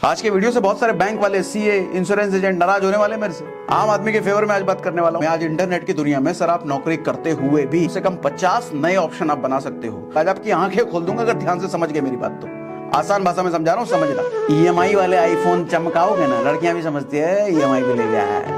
आज के वीडियो से बहुत सारे बैंक वाले, सीए, इंश्योरेंस एजेंट नाराज होने वाले मेरे से। आम आदमी के फेवर में आज बात करने वाला हूं। आज इंटरनेट की दुनिया में सर आप नौकरी करते हुए भी कम से कम 50 नए ऑप्शन आप बना सकते हो। आज आपकी आंखें खोल दूंगा अगर ध्यान से समझ गए मेरी बात तो। आसान भाषा में समझा रहा हूं, समझना। ईएमआई वाले आईफोन चमकाओगे ना, लड़कियां भी समझती है ईएमआई पे ले गया है,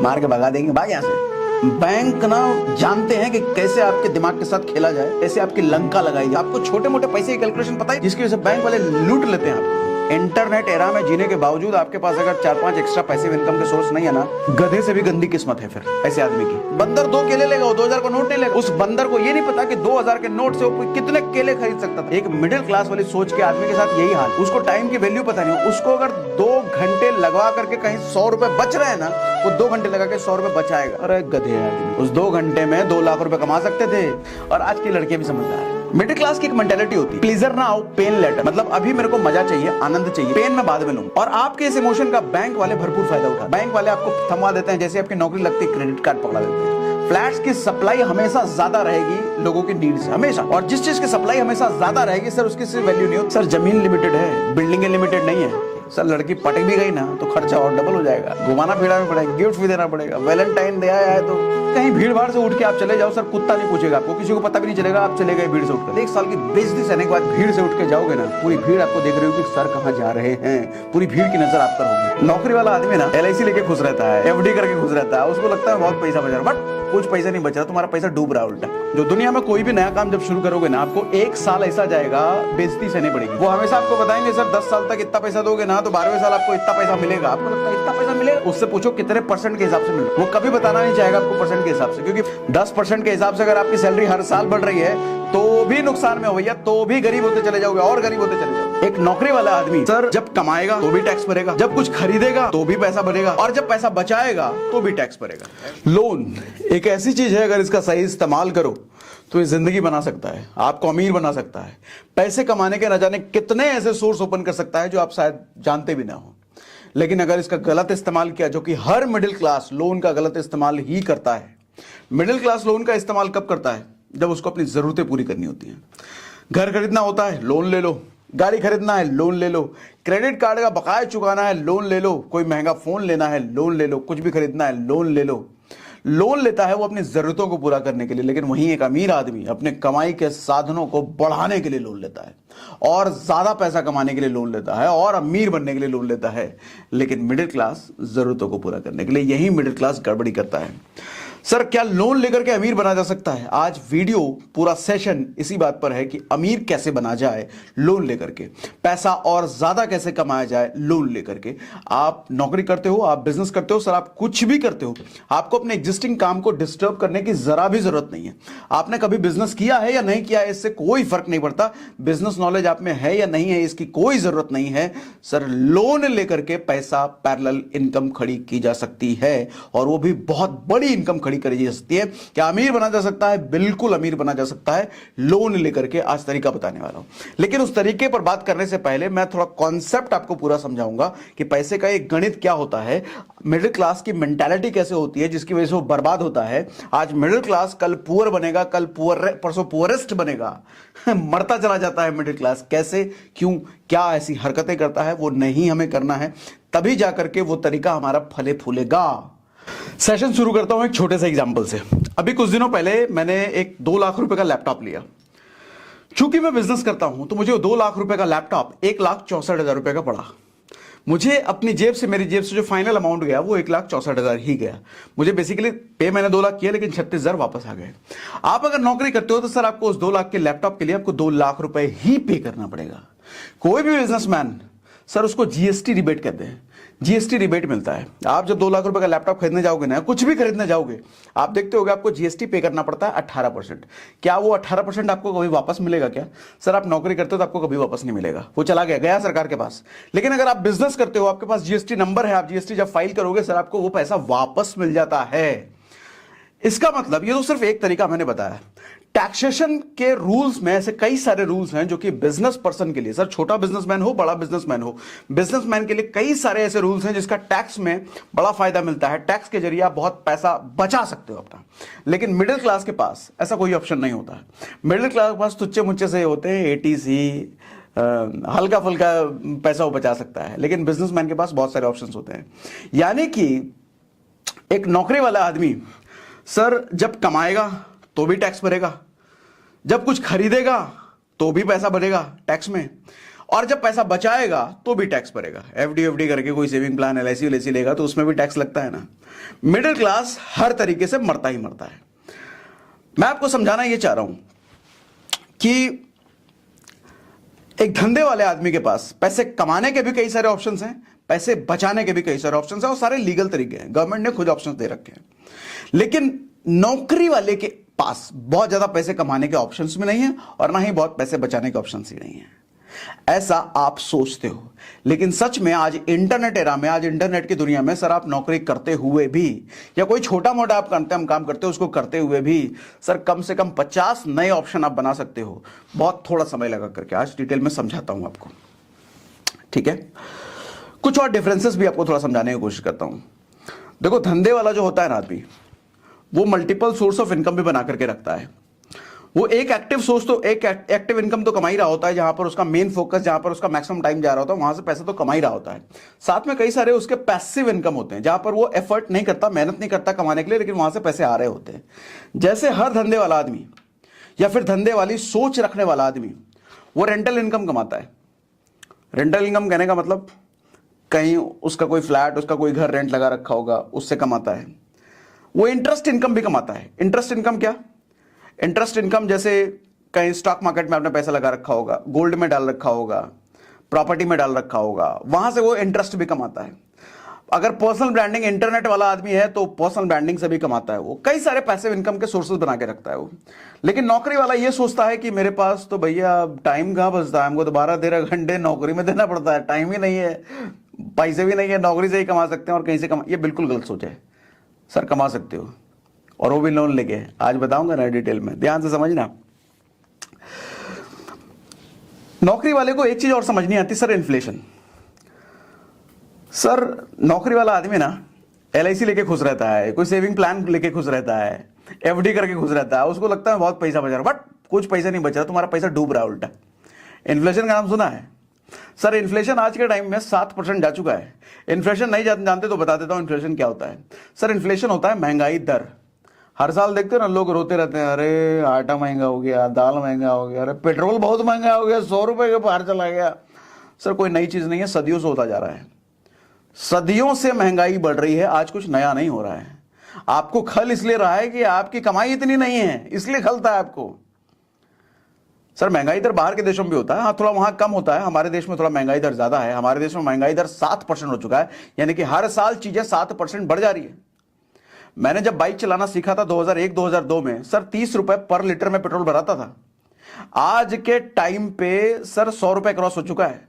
मार के भगा देंगे, भाग यहाँ से। बैंक ना जानते हैं कि कैसे आपके दिमाग के साथ खेला जाए, कैसे आपकी लंका लगाई जाए। आपको छोटे मोटे पैसे की कैलकुलेशन पता है जिसकी वजह से बैंक वाले लूट लेते हैं आपको। इंटरनेट एरा में जीने के बावजूद आपके पास अगर 4-5 एक्स्ट्रा पैसे इनकम के सोर्स नहीं है ना, गधे से भी गंदी किस्मत है फिर ऐसे आदमी की। बंदर 2 केले लेगा, वो 2000 का नोट नहीं लेगा। उस बंदर को ये नहीं पता कि 2000 के नोट से वो कितने केले खरीद सकता था। एक मिडिल क्लास वाली सोच के आदमी के साथ यही हाल। उसको टाइम की वैल्यू पता नहीं। उसको अगर 2 घंटे लगवा करके कहीं 100 रुपए बच रहे हैं ना, वो 2 घंटे लगा के 100 रुपए बचाएगा। अरे गधे आदमी, उस 2 घंटे में 2 लाख रुपए कमा सकते थे। और आज की लड़के भी समझदार है। मिडिल क्लास की एक मेंटालिटी होती है, प्लीजर ना आओ पेन लेटर, मतलब अभी मेरे को मजा चाहिए, आनंद चाहिए, पेन में बाद में लूं। और आपके इस इमोशन का बैंक वाले भरपूर फायदा उठाते हैं। बैंक वाले आपको थमवा देते हैं, जैसे आपकी नौकरी लगती है क्रेडिट कार्ड पकड़ा देते हैं। फ्लैट्स की सप्लाई हमेशा ज्यादा रहेगी लोगों की नीड से, हमेशा। और जिस चीज की सप्लाई हमेशा ज्यादा रहेगी सर, उसकी सिर्फ वैल्यू नहीं होती। सर जमीन लिमिटेड है, बिल्डिंग लिमिटेड नहीं है। सर लड़की पटक भी गई ना तो खर्चा और डबल हो जाएगा। घुमाना फिराना पड़ेगा, गिफ्ट भी देना पड़ेगा। वैलेंटाइन डे आया है तो कहीं भीड़ भाड़ से उठ के आप चले जाओ, सर कुत्ता नहीं पूछेगा आपको, किसी को पता भी नहीं चलेगा आप चले गए भीड़ से उठकर। 1 साल की बेइज्जती सहने के बाद भीड़ से उठ के जाओगे ना, पूरी भीड़ आपको देख रही होगी सर कहाँ जा रहे हैं, पूरी भीड़ की नजर आप पर होगी। नौकरी वाला आदमी ना LIC लेके खुश रहता है, FD करके खुश रहता है, उसको लगता है बहुत पैसा बचा रहा, बट कुछ पैसा नहीं बच रहा, तुम्हारा पैसा डूब रहा है उल्टा। जो दुनिया में कोई भी नया काम जब शुरू करोगे ना, आपको 1 साल ऐसा जाएगा बेइज्जती सहनी पड़ेगी। वो हमेशा आपको बताएंगे सर 10 साल तक इतना पैसा दोगे ना तो 12वें साल आपको इतना पैसा मिलेगा। आपको लगता है इतना पैसा मिलेगा, उससे पूछो कितने % के हिसाब से मिलेगा। वो कभी बताना नहीं चाहेगा आपको % के हिसाब से, क्योंकि 10% के हिसाब से अगर आपकी सैलरी हर साल बढ़ रही है तो भी नुकसान में हो भैया, तो भी गरीब होते चले जाओगे और गरीब होते चले जाओगे। एक नौकरी वाला आदमी सर जब कमाएगा तो भी टैक्स भरेगा, जब कुछ खरीदेगा तो भी पैसा भरेगा, और जब पैसा बचाएगा तो भी टैक्स भरेगा। लोन एक ऐसी चीज है, अगर इसका सही इस्तेमाल करो तो ये जिंदगी बना सकता है, आपको अमीर बना सकता है। पैसे कमाने के न जाने कितने ऐसे सोर्स ओपन कर सकता है जो आप शायद जानते भी ना हो। लेकिन अगर इसका गलत इस्तेमाल किया, जो कि हर मिडिल क्लास लोन का गलत इस्तेमाल ही करता है। मिडिल क्लास लोन का इस्तेमाल कब करता है? जब उसको अपनी जरूरतें पूरी करनी होती हैं। घर खरीदना होता है, लोन ले लो। गाड़ी खरीदना है, लोन ले लो। क्रेडिट कार्ड का बकाया चुकाना है, लोन ले लो। कोई महंगा फोन लेना है, लोन ले लो। कुछ भी खरीदना है, लोन ले लो। लोन लेता है वो अपनी जरूरतों को पूरा करने के लिए, लेकिन वहीं एक अमीर आदमी अपने कमाई के साधनों को बढ़ाने के लिए लोन लेता है, और ज्यादा पैसा कमाने के लिए लोन लेता है, और अमीर बनने के लिए लोन लेता है। लेकिन मिडिल क्लास जरूरतों को पूरा करने के लिए, यही मिडिल क्लास गड़बड़ी करता है। सर क्या लोन लेकर के अमीर बना जा सकता है? आज वीडियो पूरा सेशन इसी बात पर है कि अमीर कैसे बना जाए लोन लेकर के, पैसा और ज्यादा कैसे कमाया जाए लोन लेकर के। आप नौकरी करते हो, आप बिजनेस करते हो, सर आप कुछ भी करते हो, आपको अपने एग्जिस्टिंग काम को डिस्टर्ब करने की जरा भी जरूरत नहीं है। आपने कभी बिजनेस किया है या नहीं किया है, इससे कोई फर्क नहीं पड़ता। बिजनेस नॉलेज आप में है या नहीं है, इसकी कोई जरूरत नहीं है। सर लोन लेकर के पैसा पैरेलल इनकम खड़ी की जा सकती है, और वो भी बहुत बड़ी इनकम करी जा सकती है। क्या अमीर बना जा सकता है? बिल्कुल अमीर बना जा सकता है लोन लेकर के। आज तरीका बताने वाला हूं, लेकिन उस तरीके पर बात करने से पहले मैं थोड़ा कॉन्सेप्ट आपको पूरा समझाऊंगा कि पैसे का एक गणित क्या होता है, मिडिल क्लास की मेंटालिटी कैसे होती है जिसकी वजह से वो बर्बाद होता है। आज मिडिल क्लास कल पुअर बनेगा, कल परसों पुअरेस्ट बनेगा। मरता चला जाता है मिडिल क्लास। कैसे, क्यों, क्या ऐसी हरकतें करता है, वो नहीं हमें करना है, तभी जाकर के वो तरीका हमारा फले फूलेगा। सेशन शुरू करता हूं एक छोटे से एग्जांपल से। अभी कुछ दिनों पहले मैंने एक 2 लाख रुपए का लैपटॉप लिया। चूंकि मैं बिजनेस करता हूं तो मुझे 2 लाख रुपए का लैपटॉप 1,64,000 रुपए का पड़ा। मुझे अपनी जेब से, मेरी जेब से जो फाइनल अमाउंट गया वो 1,64,000 ही गया। मुझे बेसिकली पे मैंने 2 लाख किया, लेकिन 36,000 वापस आ गए। आप अगर नौकरी करते हो तो सर आपको उस 2 लाख के लैपटॉप के लिए आपको 2 लाख रुपए ही पे करना पड़ेगा। कोई भी बिजनेसमैन सर उसको GST रिबेट कहते हैं, GST रिबेट मिलता है। आप जब 2 लाख रुपए का लैपटॉप खरीदने जाओगे ना, कुछ भी खरीदने जाओगे, आप देखते होगे आपको GST पे करना पड़ता है 18%। क्या वो 18% आपको कभी वापस मिलेगा क्या? सर आप नौकरी करते हो तो आपको कभी वापस नहीं मिलेगा, वो चला गया सरकार के पास। लेकिन अगर आप बिजनेस करते हो, आपके पास GST नंबर है, आप GST जब फाइल करोगे सर आपको वो पैसा वापस मिल जाता है। इसका मतलब, ये तो सिर्फ एक तरीका मैंने बताया। टैक्सेशन के रूल्स में ऐसे कई सारे रूल्स हैं जो कि बिजनेस पर्सन के लिए, सर छोटा बिजनेसमैन हो, बड़ा बिजनेसमैन हो, बिजनेसमैन के लिए कई सारे ऐसे रूल्स हैं जिसका टैक्स में बड़ा फायदा मिलता है। टैक्स के जरिए आप बहुत पैसा बचा सकते हो अपना। लेकिन मिडिल क्लास के पास ऐसा कोई ऑप्शन नहीं होता है। मिडिल क्लास के पास तुच्चे मुच्चे से होते हैं ATC, हल्का फुल्का पैसा वो बचा सकता है, लेकिन बिजनेसमैन के पास बहुत सारे ऑप्शंस होते हैं। यानी कि एक नौकरी वाला आदमी सर जब कमाएगा तो भी टैक्स भरेगा, जब कुछ खरीदेगा तो भी पैसा भरेगा टैक्स में, और जब पैसा बचाएगा तो भी टैक्स भरेगा। एफडी करके कोई सेविंग प्लान एलआईसी लेगा तो उसमें भी टैक्स लगता है ना। मिडिल क्लास हर तरीके से मरता ही मरता है। मैं आपको समझाना ये चाह रहा हूं कि एक धंधे वाले आदमी के पास पैसे कमाने के भी कई सारे ऑप्शंस हैं, पैसे बचाने के भी कई सारे ऑप्शंस हैं, और सारे लीगल तरीके हैं, गवर्नमेंट ने खुद ऑप्शंस दे रखे हैं। लेकिन नौकरी वाले के पास बहुत ज्यादा पैसे कमाने के ऑप्शंस भी नहीं है और ना ही बहुत पैसे बचाने के ऑप्शंस ही नहीं है। ऐसा आप सोचते हो, लेकिन सच में आज इंटरनेट एरा में, आज इंटरनेट की दुनिया में सर आप नौकरी करते हुए भी, या कोई छोटा मोटा आप काम करते हो उसको करते हुए भी सर कम से कम 50 नए ऑप्शन आप बना सकते हो, बहुत थोड़ा समय लगा करके। आज डिटेल में समझाता हूं आपको, ठीक है। कुछ और डिफरेंसेस भी आपको थोड़ा समझाने की कोशिश करता हूं। देखो, धंधे वाला जो होता है ना आदमी, वो मल्टीपल सोर्स ऑफ इनकम भी बना करके रखता है। वो एक एक्टिव सोर्स तो, एक एक्टिव इनकम तो कमा ही रहा होता है, जहां पर उसका मेन फोकस, जहां पर उसका मैक्सिमम टाइम जा रहा होता है, वहां से पैसा तो कमा ही रहा होता है। साथ में कई सारे उसके पैसिव इनकम होते हैं, जहां पर वो एफर्ट नहीं करता, मेहनत नहीं करता कमाने के लिए, लेकिन वहां से पैसे आ रहे होते हैं। जैसे हर धंधे वाला आदमी या फिर धंधे वाली सोच रखने वाला आदमी वो रेंटल इनकम कमाता है। रेंटल इनकम कहने का मतलब कहीं उसका कोई फ्लैट, उसका कोई घर रेंट लगा रखा होगा, उससे कमाता है। वो इंटरेस्ट इनकम भी कमाता है। इंटरेस्ट इनकम क्या? इंटरेस्ट इनकम जैसे कहीं स्टॉक मार्केट में आपने पैसा लगा रखा होगा, गोल्ड में डाल रखा होगा, प्रॉपर्टी में डाल रखा होगा, वहां से वो इंटरेस्ट भी कमाता है। अगर पर्सनल ब्रांडिंग इंटरनेट वाला आदमी है तो पर्सनल ब्रांडिंग से भी कमाता है। वो कई सारे पैसिव इनकम के सोर्सेज बना के रखता है वो। लेकिन नौकरी वाला ये सोचता है कि मेरे पास तो भैया टाइम कहाँ बचता है, हमको तो 12-13 घंटे नौकरी में देना पड़ता है, टाइम ही नहीं है, पैसे भी नहीं है, नौकरी से ही कमा सकते हैं और कहीं से कमा। ये बिल्कुल गलत सोच है सर। कमा सकते हो, और वो भी लोन लेके। आज बताऊंगा ना डिटेल में, ध्यान से समझना। नौकरी वाले को एक चीज और समझ नहीं आती सर, इन्फ्लेशन। सर नौकरी वाला आदमी ना एलआईसी लेके खुश रहता है, कोई सेविंग प्लान लेके खुश रहता है, एफडी करके खुश रहता है, उसको लगता है बहुत पैसा बचा रहा, बट कुछ पैसा नहीं बच रहा, तुम्हारा पैसा डूब रहा है उल्टा। इन्फ्लेशन का नाम सुना है सर? इन्फ्लेशन आज के टाइम में 7% जा चुका है। इन्फ्लेशन नहीं जानते तो बता देता हूं इन्फ्लेशन क्या होता है। सर इन्फ्लेशन होता है महंगाई दर। हर साल देखते हो ना, लोग रोते रहते हैं, अरे आटा महंगा हो गया, दाल महंगा हो गया, अरे पेट्रोल बहुत महंगा हो गया, 100 रुपए के पार चला गया। सर कोई नई चीज नहीं है, सदियों से होता जा रहा है। सदियों से महंगाई बढ़ रही है, आज कुछ नया नहीं हो रहा है। आपको खल इसलिए रहा है कि आपकी कमाई इतनी नहीं है, इसलिए खलता है आपको। सर महंगाई दर बाहर के देशों में भी होता है, हाँ थोड़ा वहां कम होता है, हमारे देश में थोड़ा महंगाई दर ज्यादा है। हमारे देश में महंगाई दर 7% हो चुका है, यानी कि हर साल चीजें 7% बढ़ जा रही है। मैंने जब बाइक चलाना सीखा था 2001-2002 में, सर 30 रुपए पर लीटर में पेट्रोल भराता था। आज के टाइम पे सर 100 रुपए क्रॉस हो चुका है,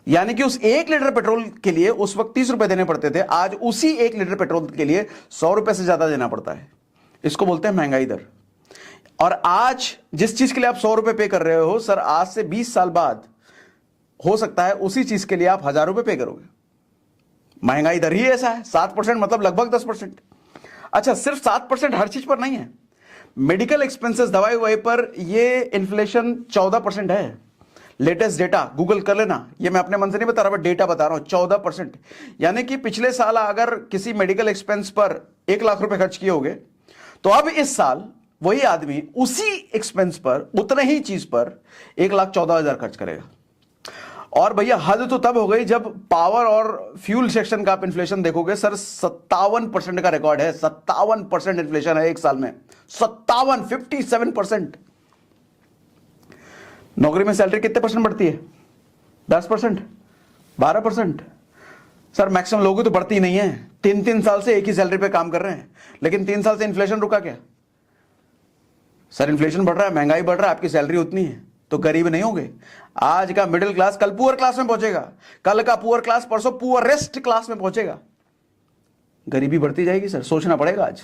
यानी कि उस 1 लीटर पेट्रोल के लिए उस वक्त 30 रुपए देने पड़ते थे, आज उसी 1 लीटर पेट्रोल के लिए 100 रुपए से ज्यादा देना पड़ता है। इसको बोलते हैं महंगाई दर। और आज जिस चीज के लिए आप 100 रुपए पे कर रहे हो, सर आज से 20 साल बाद हो सकता है उसी चीज के लिए आप 1000 रुपए पे करोगे। महंगाई दर ही ऐसा है। 7% मतलब लगभग 10%। अच्छा, सिर्फ 7% हर चीज पर नहीं है। मेडिकल एक्सपेंसेस, दवाई ववाई पर ये इन्फ्लेशन 14% है। लेटेस्ट डेटा गूगल कर लेना, ये मैं अपने मन से नहीं बता रहा, बट डेटा बता रहा हूं, 14%। यानी कि पिछले साल अगर किसी मेडिकल एक्सपेंस पर 1 लाख रुपए खर्च किए होगे, तो अब इस साल वही आदमी उसी एक्सपेंस पर, उतने ही चीज पर 1,14,000 खर्च करेगा। और भैया हद तो तब हो गई जब पावर और फ्यूल सेक्शन का आप इन्फ्लेशन देखोगे, सर 57% का रिकॉर्ड है। 57% इन्फ्लेशन है एक साल में। 57% नौकरी में सैलरी कितने परसेंट बढ़ती है? 10%, 12%। सर मैक्सिमम लोगों तो बढ़ती ही नहीं है। 3-3 साल से एक ही सैलरी पे काम कर रहे हैं, लेकिन 3 साल से इन्फ्लेशन रुका क्या? सर इन्फ्लेशन बढ़ रहा है, महंगाई बढ़ रहा है, आपकी सैलरी उतनी है, तो गरीब नहीं होंगे। आज का मिडिल क्लास कल पुअर क्लास में पहुंचेगा, कल का पुअर क्लास परसों पुअरेस्ट क्लास में पहुंचेगा। गरीबी बढ़ती जाएगी सर, सोचना पड़ेगा। आज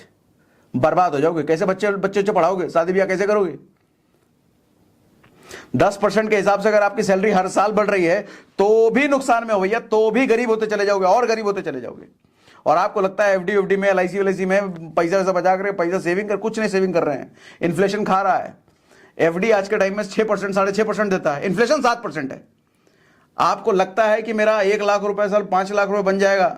बर्बाद हो जाओगे। कैसे बच्चे पढ़ाओगे, शादी ब्याह कैसे करोगे? 10% के हिसाब से अगर आपकी सैलरी हर साल बढ़ रही है तो भी नुकसान में हो भैया, तो भी गरीब होते चले जाओगे और गरीब होते चले जाओगे। और आपको लगता है एफडी में, एलआईसी में पैसा वैसा बचा कर, पैसा सेविंग कर, कुछ नहीं सेविंग कर रहे हैं। इन्फ्लेशन खा रहा है। एफडी आज के टाइम में 6%, 6.5% देता है, इन्फ्लेशन 7% है। आपको लगता है कि मेरा 1 लाख रुपए साल 5 लाख रुपए बन जाएगा,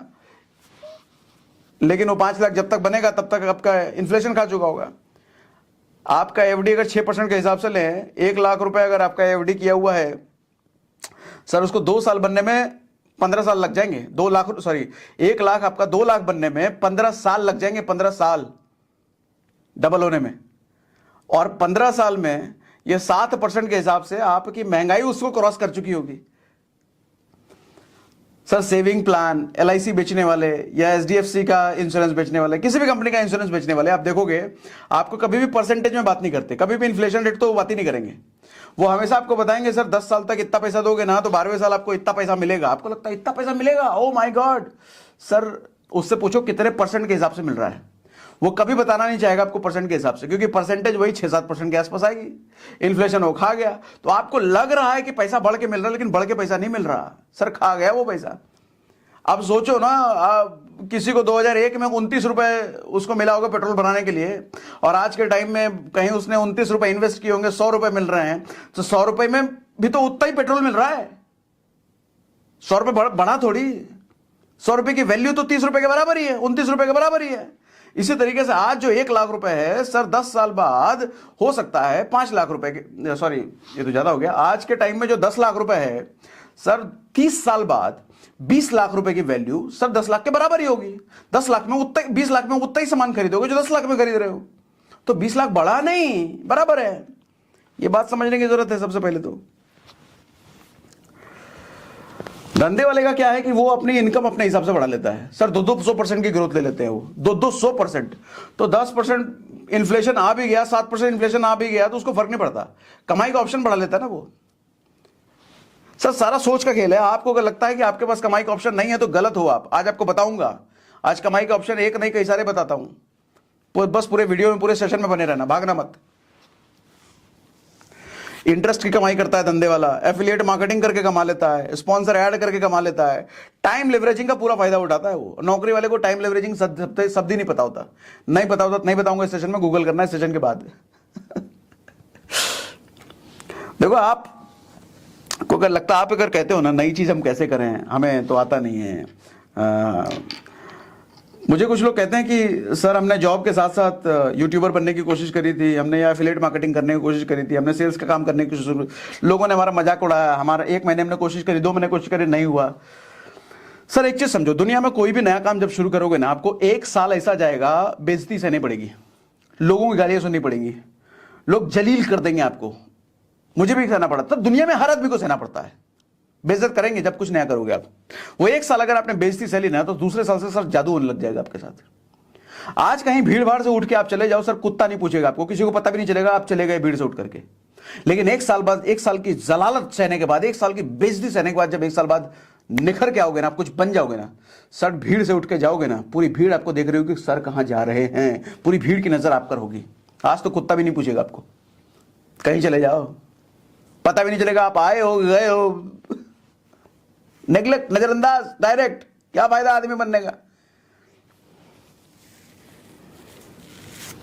लेकिन वो 5 लाख जब तक बनेगा तब तक आपका इन्फ्लेशन खा चुका होगा। आपका एफडी अगर 6% के हिसाब से लें, 1 लाख रुपए अगर आपका एफडी किया हुआ है सर, उसको 2 साल बनने में 15 साल लग जाएंगे। 1 लाख आपका 2 लाख बनने में 15 साल लग जाएंगे, 15 साल डबल होने में। और 15 साल में ये 7% के हिसाब से आपकी महंगाई उसको क्रॉस कर चुकी होगी। सर सेविंग प्लान, एलआईसी बेचने वाले या एचडीएफसी का इंश्योरेंस बेचने वाले, किसी भी कंपनी का इंश्योरेंस बेचने वाले, आप देखोगे आपको कभी भी परसेंटेज में बात नहीं करते, कभी भी इन्फ्लेशन रेट तो वो बात ही नहीं करेंगे। वो हमेशा आपको बताएंगे सर 10 साल तक इतना पैसा दोगे ना तो 12वें साल आपको इतना पैसा मिलेगा। आपको लगता है इतना पैसा मिलेगा, ओ माय गॉड। सर उससे पूछो कितने परसेंट के हिसाब से मिल रहा है, वो कभी बताना नहीं चाहेगा आपको परसेंट के हिसाब से, क्योंकि परसेंटेज वही 6-7% के आसपास आएगी। इन्फ्लेशन वो खा गया तो आपको लग रहा है कि पैसा बढ़ के मिल रहा है, लेकिन बढ़ के पैसा नहीं मिल रहा सर, खा गया वो पैसा। अब सोचो ना, किसी को 2001 में 29 रुपए उसको मिला होगा पेट्रोल भराने के लिए, और आज के टाइम में कहीं उसने 29 रुपए इन्वेस्ट किए होंगे, 100 रुपए मिल रहे हैं, तो 100 रुपए में भी तो उतना ही पेट्रोल मिल रहा है। 100 रुपए बढ़ा थोड़ी, 100 रुपए की वैल्यू तो 30 रुपए के बराबर ही है, 29 रुपए के बराबर ही है। इसी तरीके से आज जो 1 लाख रुपए है सर, 10 साल बाद हो सकता है 5 लाख रुपए के, सॉरी ये तो ज्यादा हो गया। आज के टाइम में जो 10 लाख रुपए है सर, 30 साल बाद 20 लाख रुपए की वैल्यू सर 10 लाख के बराबर ही होगी। 10 लाख में उतना, 20 लाख में उतना ही सामान खरीदोगे जो 10 लाख में खरीद रहे हो, तो 20 लाख बढ़ा नहीं, बराबर है। ये बात समझने की जरूरत है सबसे पहले तो। धंधे वाले का क्या है कि वो अपनी इनकम अपने हिसाब से बढ़ा लेता है सर, 200% की ग्रोथ ले लेते हैं वो, 200%। तो 10% इन्फ्लेशन आ भी गया, 7% इन्फ्लेशन आ भी गया तो उसको फर्क नहीं पड़ता, कमाई का ऑप्शन बढ़ा लेता है ना वो। सर सारा सोच का खेल है। आपको अगर लगता है कि आपके पास कमाई का ऑप्शन नहीं है तो गलत हो आप। आज आपको बताऊंगा, आज कमाई का ऑप्शन एक नहीं कई सारे बताता हूं, बस पूरे वीडियो में, पूरे सेशन में बने रहना, भागना मत। इंटरेस्ट की कमाई करता है धंधे वाला, एफिलिएट मार्केटिंग करके कमा लेता है, स्पॉन्सर ऐड करके कमा लेता है, टाइम लेवरेजिंग का पूरा फायदा उठाता है वो। नौकरी वाले को टाइम लेवरेजिंग शब्द ही नहीं पता होता, नहीं पता होता, नहीं बताऊंगा इस सेशन में, गूगल करना है सेशन के बाद। देखो आप को अगर लगता, आप अगर कहते हो ना नई चीज हम कैसे करें, हमें तो आता नहीं है। मुझे कुछ लोग कहते हैं कि सर हमने जॉब के साथ साथ यूट्यूबर बनने की कोशिश करी थी, हमने या एफिलिएट मार्केटिंग करने की कोशिश करी थी, हमने सेल्स का काम करने की कोशिश, लोगों ने हमारा मजाक उड़ाया, हमारा 1 महीने हमने कोशिश करी, 2 महीने कोशिश करी, नहीं हुआ। सर एक चीज समझो, दुनिया में कोई भी नया काम जब शुरू करोगे ना, आपको 1 साल ऐसा जाएगा बेइज्जती सहनी पड़ेगी, लोगों की गालियां सुननी पड़ेंगी, लोग जलील कर देंगे आपको, मुझे भी सहना पड़ा, तब दुनिया में हर आदमी को सहना पड़ता है, बेइज्जत करेंगे जब कुछ नया करोगे आप। वो 1 साल अगर आपने बेइज्जती सह ली ना, तो दूसरे साल से सर जादू होने लग जाएगा आपके साथ। आज कहीं भीड़ भाड़ से उठ के आप चले जाओ सर, कुत्ता नहीं पूछेगा आपको, किसी को पता भी नहीं चलेगा आप चले गए भीड़ से उठ करके। लेकिन 1 साल बाद, 1 साल की जलालत सहने के बाद, 1 साल की बेइज्जती सहने के बाद, जब 1 साल बाद निखर के आओगे ना, आप कुछ बन जाओगे ना सर, भीड़ से उठ के जाओगे ना, पूरी भीड़ आपको देख रही होगी सर कहां जा रहे हैं, पूरी भीड़ की नजर आप पर होगी। आज तो कुत्ता भी नहीं पूछेगा आपको, कहीं चले जाओ पता भी नहीं चलेगा आप आए हो गए हो। नेग्लेक्ट, नजरअंदाज, डायरेक्ट, क्या फायदा आदमी बनने का।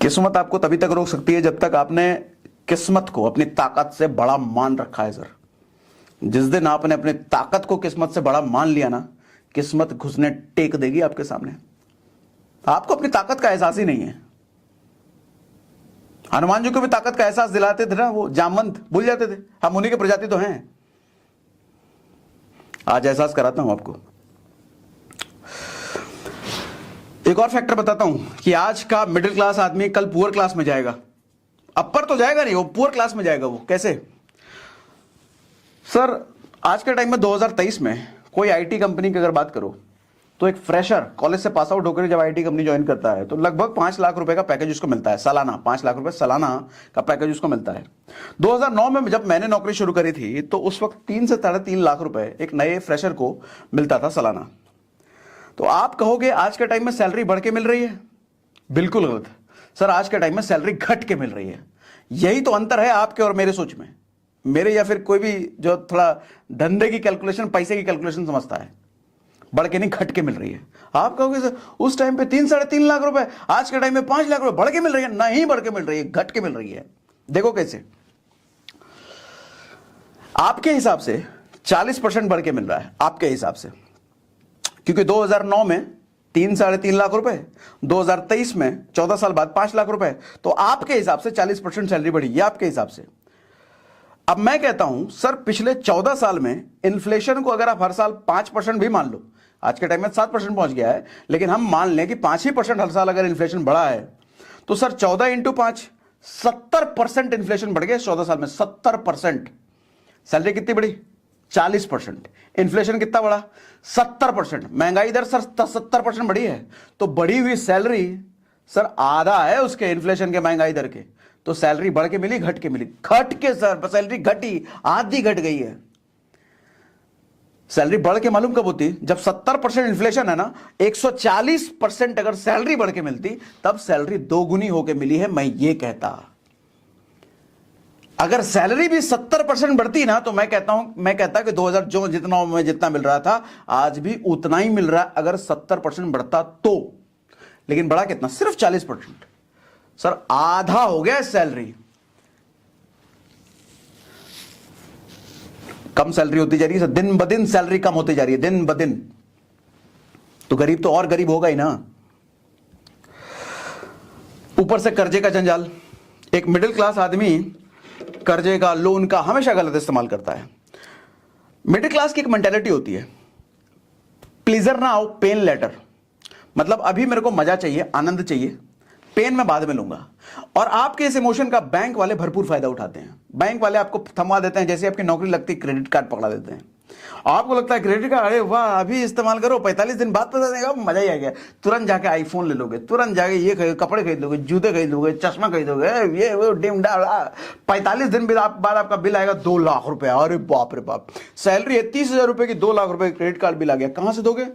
किस्मत आपको तभी तक रोक सकती है जब तक आपने किस्मत को अपनी ताकत से बड़ा मान रखा है सर। जिस दिन आपने अपनी ताकत को किस्मत से बड़ा मान लिया ना, किस्मत घुसने टेक देगी आपके सामने। आपको अपनी ताकत का एहसास ही नहीं है। हनुमान जी को भी ताकत का एहसास दिलाते थे ना वो जामवंत, भूल जाते थे हम उन्हीं के प्रजाति तो हैं। आज एहसास कराता हूं आपको। एक और फैक्टर बताता हूं कि आज का मिडिल क्लास आदमी कल पुअर क्लास में जाएगा। अपर तो जाएगा नहीं, वो पुअर क्लास में जाएगा। वो कैसे सर? आज के टाइम में 2023 में कोई आईटी कंपनी की अगर बात करो तो एक फ्रेशर कॉलेज से पास आउट होकर जब आईटी कंपनी ज्वाइन करता है तो लगभग 5 लाख रुपए का पैकेज उसको मिलता है सालाना। 5 लाख रुपए सालाना का पैकेज उसको मिलता है। 2009 में जब मैंने नौकरी शुरू करी थी तो उस वक्त 3 से 3.5 लाख रुपए एक नए फ्रेशर को मिलता था सालाना। तो आप कहोगे आज के टाइम में सैलरी बढ़ के मिल रही है? बिल्कुल गलत सर, आज के टाइम में सैलरी घट के मिल रही है। यही तो अंतर है आपके और मेरे सोच में, मेरे या फिर कोई भी जो थोड़ा धंधे की कैलकुलेशन, पैसे की कैलकुलेशन समझता है। बढ़ के नहीं, घट के मिल रही है। आप कहोगे सर उस टाइम पे 3-3.5 लाख रुपए, आज के टाइम में 5 लाख रुपए बढ़ के मिल रही है। नहीं बढ़ के मिल रही है, घट के मिल रही है। देखो कैसे। आपके हिसाब से 40% बढ़ के मिल रहा है आपके हिसाब से, क्योंकि 2009 में 3-3.5 लाख रुपए, 2023 में 14 साल बाद 5 लाख रुपए, तो आपके हिसाब से 40% सैलरी बढ़ी है आपके हिसाब से। अब मैं कहता हूं सर पिछले 14 साल में इन्फ्लेशन को अगर आप हर साल 5% भी मान लो, आज के टाइम में 7% पहुंच गया है, लेकिन हम मान लें कि 5% हर साल अगर इन्फ्लेशन बढ़ा है, तो सर 14 इंटू 5 70% इन्फ्लेशन बढ़ गया 14 साल में। 70%। सैलरी कितनी बढ़ी? 40%। इन्फ्लेशन कितना बढ़ा? 70%। महंगाई दर सर 70% बढ़ी है, तो बढ़ी हुई सैलरी सर आधा है उसके इन्फ्लेशन के, महंगाई दर के। तो सैलरी बढ़ के मिली, घट के मिली? घट के सर, सैलरी घटी, आधी घट गई है। सैलरी बढ़ के मालूम कब होती? जब 70% इन्फ्लेशन है ना, 140% अगर सैलरी बढ़ के मिलती, तब सैलरी दोगुनी होके मिली है। मैं ये कहता, अगर सैलरी भी 70% बढ़ती ना, तो मैं कहता कि 2000 जो जितना मिल रहा था, आज भी उतना ही मिल रहा है अगर 70% बढ़ता तो। लेकिन बढ़ा कितना? सिर्फ 40%। सर आधा हो गया सैलरी। कम सैलरी होती जा रही है सर, दिन ब दिन सैलरी कम होती जा रही है, दिन ब दिन। तो गरीब तो और गरीब होगा ही ना। ऊपर से कर्जे का जंजाल। एक मिडिल क्लास आदमी कर्जे का, लोन का हमेशा गलत इस्तेमाल करता है। मिडिल क्लास की एक मेंटालिटी होती है, प्लीजर ना आओ पेन लेटर। मतलब अभी मेरे को मजा चाहिए, आनंद चाहिए, पेन मैं बाद में लूंगा। और आपके इस इमोशन का बैंक वाले भरपूर फायदा उठाते हैं। बैंक वाले आपको थमा देते हैं, जैसे आपकी नौकरी लगती है क्रेडिट कार्ड पकड़ा देते हैं। आपको लगता है क्रेडिट कार्ड, अरे वाह अभी इस्तेमाल करो, 45 दिन बाद पता देगा, मजा ही आ गया। तुरंत जाके आईफोन ले लोगे, तुरंत जाके ये कपड़े खरीद लोगे, जूते खरीद लोगे, चश्मा खरीदोगे, ये वो डिम डा। 45 दिन बाद आपका बिल आएगा 2 लाख रुपए। अरे बाप रे बाप, सैलरी है 30,000 रुपए की, 2 लाख रुपए क्रेडिट कार्ड बिल आ गया। कहां से दोगे?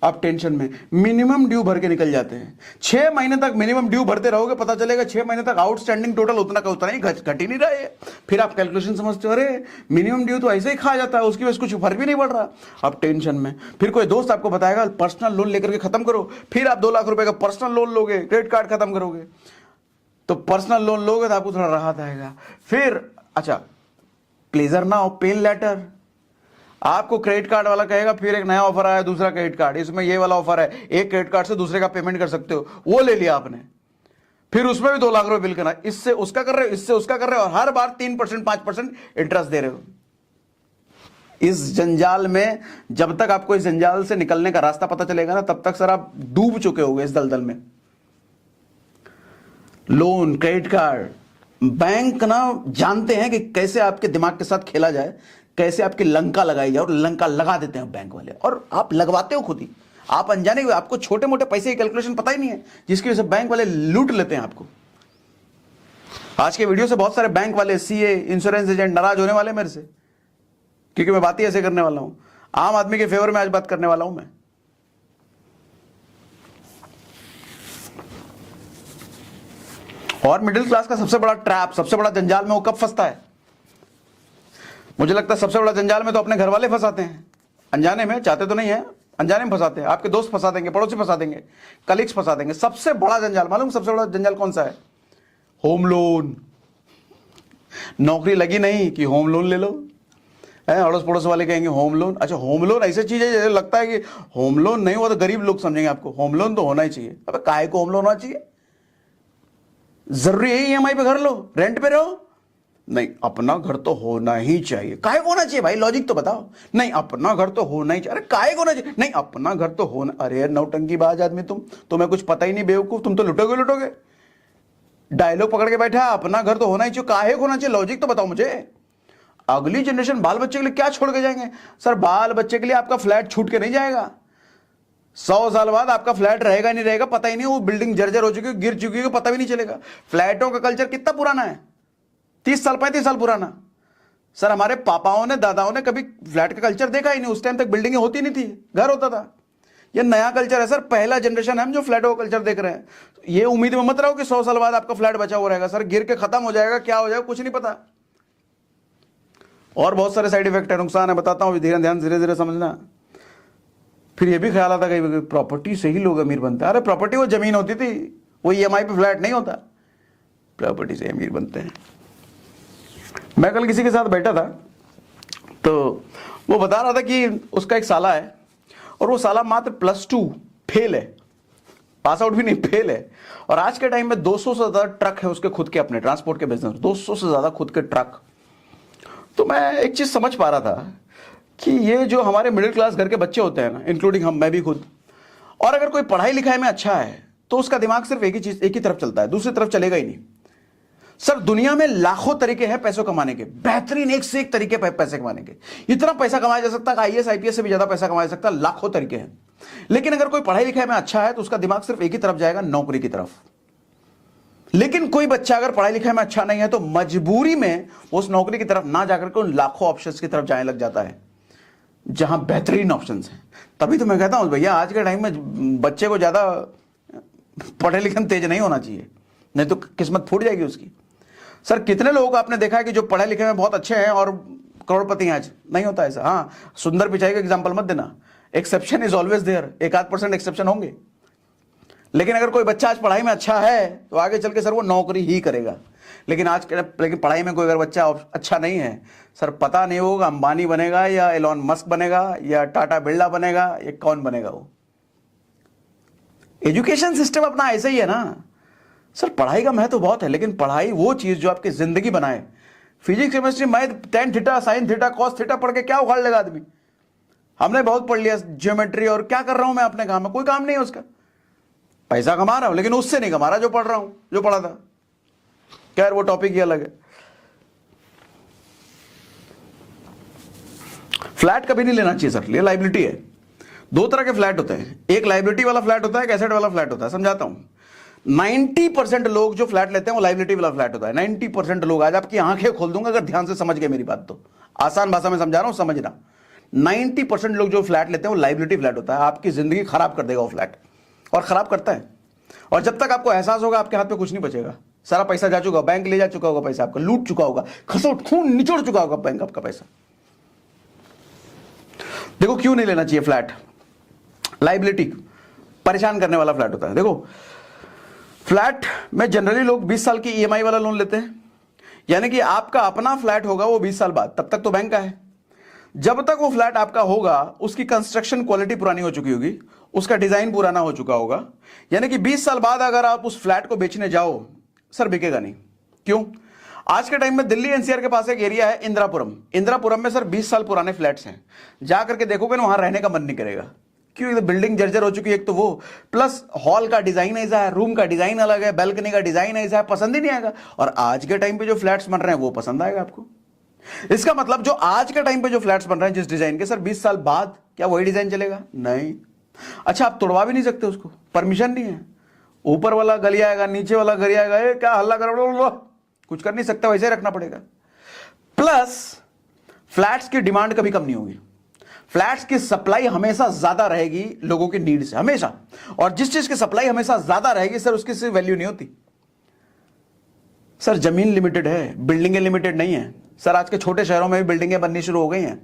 आप टेंशन में मिनिमम ड्यू भर के निकल जाते हैं। 6 महीने तक मिनिमम ड्यू भरते रहोगे, पता चलेगा 6 महीने तक आउटस्टैंडिंग टोटल उतना का उतना ही, घट ही नहीं रहा है। फिर आप कैलकुलेशन समझते हो, अरे मिनिमम ड्यू तो ऐसे ही खा जाता है, उसकी वजह से कुछ फर्क भी नहीं पड़ रहा। आप टेंशन में। फिर कोई दोस्त आपको बताएगा पर्सनल लोन लेकर के खत्म करो, फिर आप 2 लाख रुपए का पर्सनल लोन लोगे, क्रेडिट कार्ड खत्म करोगे। तो पर्सनल लोन लोगे तो आपको थोड़ा राहत आएगा। फिर अच्छा, प्लेजर ना हो पेन लेटर। आपको क्रेडिट कार्ड वाला कहेगा फिर एक नया ऑफर आया, दूसरा क्रेडिट कार्ड, इसमें ये वाला ऑफर है, एक क्रेडिट कार्ड से दूसरे का पेमेंट कर सकते हो, वो ले लिया आपने। फिर उसमें भी 2 लाख रुपए बिल करना, इससे उसका कर रहे हो, इससे उसका कर रहे हो, और हर बार 3% 5% इंटरेस्ट दे रहे हो। इस जंजाल में, जब तक आपको इस जंजाल से निकलने का रास्ता पता चलेगा ना, तब तक सर आप डूब चुके होगे इस दलदल में। लोन, क्रेडिट कार्ड, बैंक ना जानते हैं कि कैसे आपके दिमाग के साथ खेला जाए, कैसे आपकी लंका लगाई जाए, और लंका लगा देते हैं बैंक वाले, और आप लगवाते हो खुद ही। आप अनजाने हुए, आपको छोटे मोटे पैसे की कैलकुलेशन पता ही नहीं है, जिसकी वजह से बैंक वाले लूट लेते हैं आपको। आज के वीडियो से बहुत सारे बैंक वाले, सीए, इंश्योरेंस एजेंट नाराज होने वाले मेरे से, क्योंकि मैं बात ही ऐसे करने वाला हूं। आम आदमी के फेवर में आज बात करने वाला हूं मैं। और मिडिल क्लास का सबसे बड़ा ट्रैप, सबसे बड़ा जंजाल में वो कब फंसता है? मुझे लगता है सबसे बड़ा जंजाल में तो अपने घर वाले फंसाते हैं, अनजाने में, चाहते तो नहीं है, अनजाने में फंसाते हैं। आपके दोस्त फंसा देंगे, पड़ोसी फंसा देंगे, कलीग्स फंसा देंगे। सबसे बड़ा जंजाल मालूम, सबसे बड़ा जंजाल कौन सा है? Home loan. नौकरी लगी नहीं कि होम लोन ले लो। अड़ोस पड़ोस वाले कहेंगे होम लोन। अच्छा, होम लोन ऐसी चीज है, जैसे लगता है कि होम लोन नहीं हुआ तो गरीब लोग समझेंगे आपको। होम लोन तो होना ही चाहिए। अब काहे को होम लोन होना चाहिए? जरूरी है ईएमआई पे घर लो, रेंट पे रहो? नहीं, अपना घर तो होना ही चाहिए। काहे को होना चाहिए भाई? लॉजिक तो बताओ। नहीं, अपना घर तो होना ही चाहिए। अरे काहे को होना चाहिए? नहीं, अपना घर तो होना। अरे नौटंकीबाज आदमी तुम, तुम्हें कुछ पता ही नहीं, बेवकूफ, तुम तो लुटोगे। डायलॉग पकड़ के बैठा, अपना घर तो होना ही चाहिए। काहे को होना चाहिए? लॉजिक तो बताओ मुझे। अगली जनरेशन बाल बच्चे के लिए क्या छोड़ के जाएंगे? सर बाल बच्चे के लिए आपका फ्लैट छूट के नहीं जाएगा। 100 साल बाद आपका फ्लैट रहेगा नहीं रहेगा पता ही नहीं, वो बिल्डिंग जर्जर हो चुकी है, गिर चुकी है, पता भी नहीं चलेगा। फ्लैटों का कल्चर कितना पुराना है? 30 साल 35 साल पुराना। सर हमारे पापाओं ने, दादाओं ने कभी फ्लैट का कल्चर देखा ही नहीं। उस टाइम तक बिल्डिंगें होती नहीं थी, घर होता था। ये नया कल्चर है सर, पहला जनरेशन है हम जो फ्लैटों का कल्चर देख रहे हैं। ये उम्मीद में मत रहो कि 100 साल बाद आपका फ्लैट बचा हुआ रहेगा। सर गिर के खत्म हो जाएगा, क्या हो जाएगा कुछ नहीं पता। और बहुत सारे साइड इफेक्ट है, नुकसान है, बताता हूं, धीरे धीरे समझना। फिर ये भी ख्याल आता कि प्रॉपर्टी से ही लोग अमीर बनते हैं। अरे प्रॉपर्टी वो जमीन होती थी, वो ईएमआई पे फ्लैट नहीं होता। प्रॉपर्टी से अमीर बनते हैं। मैं कल किसी के साथ बैठा था, तो वो बता रहा था कि उसका एक साला है और वो साला मात्र +2 फेल है, पास आउट भी नहीं, फेल है। और आज के टाइम में 200 से ज्यादा ट्रक है उसके खुद के, अपने ट्रांसपोर्ट के बिजनेस, 200 से ज्यादा खुद के ट्रक। तो मैं एक चीज समझ पा रहा था कि ये जो हमारे मिडिल क्लास घर के बच्चे होते हैं ना, इंक्लूडिंग हम, मैं भी खुद, और अगर कोई पढ़ाई लिखाई में अच्छा है तो उसका दिमाग सिर्फ एक ही तरफ चलता है, दूसरी तरफ चलेगा ही नहीं। सर दुनिया में लाखों तरीके हैं पैसों कमाने के, बेहतरीन एक से एक तरीके पैसे कमाने के, इतना पैसा कमाया जा सकता है, आईएएस आईपीएस से भी ज्यादा पैसा कमाया जा सकता है, लाखों तरीके हैं। लेकिन अगर कोई पढ़ाई लिखाई में अच्छा है तो उसका दिमाग सिर्फ एक ही तरफ जाएगा, नौकरी की तरफ। लेकिन कोई बच्चा अगर पढ़ाई लिखाई में अच्छा नहीं है तो मजबूरी में उस नौकरी की तरफ ना जाकर के उन लाखों ऑप्शंस की तरफ जाने लग जाता है जहां बेहतरीन ऑप्शंस हैं। तभी तो मैं कहता हूं भैया आज के टाइम में बच्चे को ज्यादा पढ़े लिखे में तेज नहीं होना चाहिए, नहीं तो किस्मत फूट जाएगी उसकी। सर कितने लोगों को आपने देखा है कि जो पढ़े लिखे में बहुत अच्छे हैं और करोड़पति हैं आज? नहीं होता ऐसा। हाँ, सुंदर पिचाई का एग्जांपल मत देना, exception is always there, 1-8% exception होंगे। लेकिन अगर कोई बच्चा आज पढ़ाई में अच्छा है तो आगे चल के सर वो नौकरी ही करेगा। लेकिन पढ़ाई में कोई अगर बच्चा अच्छा नहीं है, सर पता नहीं होगा अंबानी बनेगा या एलॉन मस्क बनेगा या टाटा बिरला बनेगा या कौन बनेगा वो। एजुकेशन सिस्टम अपना ऐसे ही है ना सर, पढ़ाई का महत्व बहुत है, लेकिन पढ़ाई वो चीज जो आपकी जिंदगी बनाए। Physics chemistry math tan theta sine theta cos theta पढ़ के क्या उखाड़ लेगा आदमी? हमने बहुत पढ़ लिया ज्योमेट्री, और क्या कर रहा हूं मैं अपने काम में? कोई काम नहीं है उसका। पैसा कमा रहा हूं लेकिन उससे नहीं कमा रहा जो पढ़ रहा हूं, जो पढ़ा था। खैर वो टॉपिक ही अलग है। फ्लैट कभी नहीं लेना चाहिए सर, ये लाइबिलिटी है। 2 तरह के फ्लैट होते हैं, एक लाइबिलिटी वाला फ्लैट होता है, एक एसेट वाला फ्लैट होता है। समझाता हूं। 90% लोग जो फ्लैट लेते हैं वो लाइबिलिटी वाला फ्लैट होता है। 90% लोग, आज आपकी आंखें खोल दूंगा अगर ध्यान से समझ गए मेरी बात तो, आसान भाषा में समझा रहा हूं, समझना। 90% लोग जो फ्लैट लेते हैं वो लाइबिलिटी फ्लैट होता है। आपकी जिंदगी खराब कर देगा वो फ्लैट, और खराब करता है। और जब तक आपको एहसास होगा आपके हाथ में कुछ नहीं बचेगा, सारा पैसा जा चुका, बैंक ले जा चुका होगा, पैसा आपका लूट चुका होगा, खसोट खून निचोड़ चुका होगा बैंक आपका पैसा। देखो क्यों नहीं लेना चाहिए फ्लैट? लाइबिलिटी परेशान करने वाला फ्लैट होता है। देखो फ्लैट में जनरली लोग 20 साल की ईएमआई वाला लोन लेते हैं, यानी कि आपका अपना फ्लैट होगा वो 20 साल बाद, तब तक तो बैंक का है। जब तक वो फ्लैट आपका होगा उसकी कंस्ट्रक्शन क्वालिटी पुरानी हो चुकी होगी, उसका डिजाइन पुराना हो चुका होगा, यानी कि 20 साल बाद अगर आप उस फ्लैट को बेचने जाओ सर बिकेगा नहीं। क्यों? आज के टाइम में दिल्ली एनसीआर के पास एक एरिया है इंदिरापुरम। इंदिरापुरम में सर 20 साल पुराने फ्लैट्स हैं, जा करके देखोगे ना वहां रहने का मन नहीं करेगा। क्यों? बिल्डिंग जर्जर हो चुकी है एक तो वो, प्लस हॉल का डिजाइन ऐसा है, रूम का डिजाइन अलग है, बैल्कनी का डिजाइन ऐसा है, पसंद ही नहीं आएगा। और आज के टाइम पे जो फ्लैट्स बन रहे हैं वो पसंद आएगा आपको। इसका मतलब जो आज के टाइम पे जो फ्लैट्स बन रहे हैं जिस डिजाइन के, सर 20 साल बाद क्या वही डिजाइन चलेगा? नहीं। अच्छा आप तोड़वा भी नहीं सकते उसको, परमिशन नहीं है। ऊपर वाला गली आएगा, नीचे वाला गली आएगा, ये क्या हल्ला करो, कुछ कर नहीं सकता, वैसे रखना पड़ेगा। प्लस फ्लैट्स की डिमांड कभी कम नहीं होगी, फ्लैट्स की सप्लाई हमेशा ज्यादा रहेगी लोगों की नीड से, हमेशा। और जिस चीज की सप्लाई हमेशा ज्यादा रहेगी सर उसकी सिर्फ वैल्यू नहीं होती। सर जमीन लिमिटेड है, बिल्डिंगें लिमिटेड नहीं है। सर आज के छोटे शहरों में भी बिल्डिंगें बननी शुरू हो गई हैं।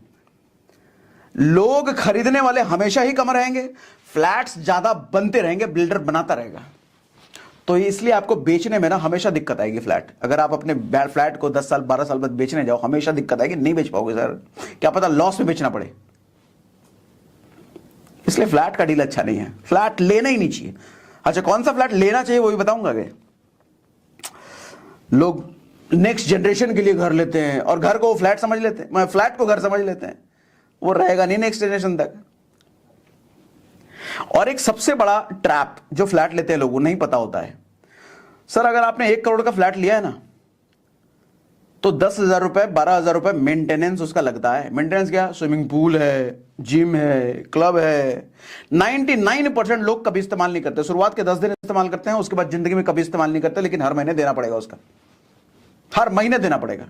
लोग खरीदने वाले हमेशा ही कम रहेंगे, फ्लैट्स ज्यादा बनते रहेंगे, बिल्डर बनाता रहेगा। तो इसलिए आपको बेचने में ना हमेशा दिक्कत आएगी। फ्लैट अगर आप अपने फ्लैट को 10 साल 12 साल बाद बेचने जाओ, हमेशा दिक्कत आएगी, नहीं बेच पाओगे सर, क्या पता लॉस में बेचना पड़े। इसलिए फ्लैट का डील अच्छा नहीं है, फ्लैट लेना ही नहीं चाहिए। अच्छा कौन सा फ्लैट लेना चाहिए वो भी बताऊंगा आगे। लोग नेक्स्ट जनरेशन के लिए घर लेते हैं और घर को फ्लैट समझ लेते हैं, फ्लैट को घर समझ लेते हैं, वो रहेगा नहीं नेक्स्ट जनरेशन तक। और एक सबसे बड़ा ट्रैप जो फ्लैट लेते हैं लोगों नहीं पता होता है, सर अगर आपने 1 करोड़ का फ्लैट लिया है ना तो 10,000 रुपए 12,000 रुपए मेंटेनेंस उसका लगता है। मेंटेनेंस क्या? स्विमिंग पूल है, जिम है, क्लब है। 99% लोग कभी इस्तेमाल नहीं करते। शुरुआत के 10 दिन इस्तेमाल करते हैं, उसके बाद जिंदगी में कभी इस्तेमाल नहीं करते, लेकिन हर महीने देना पड़ेगा उसका, हर महीने देना पड़ेगा।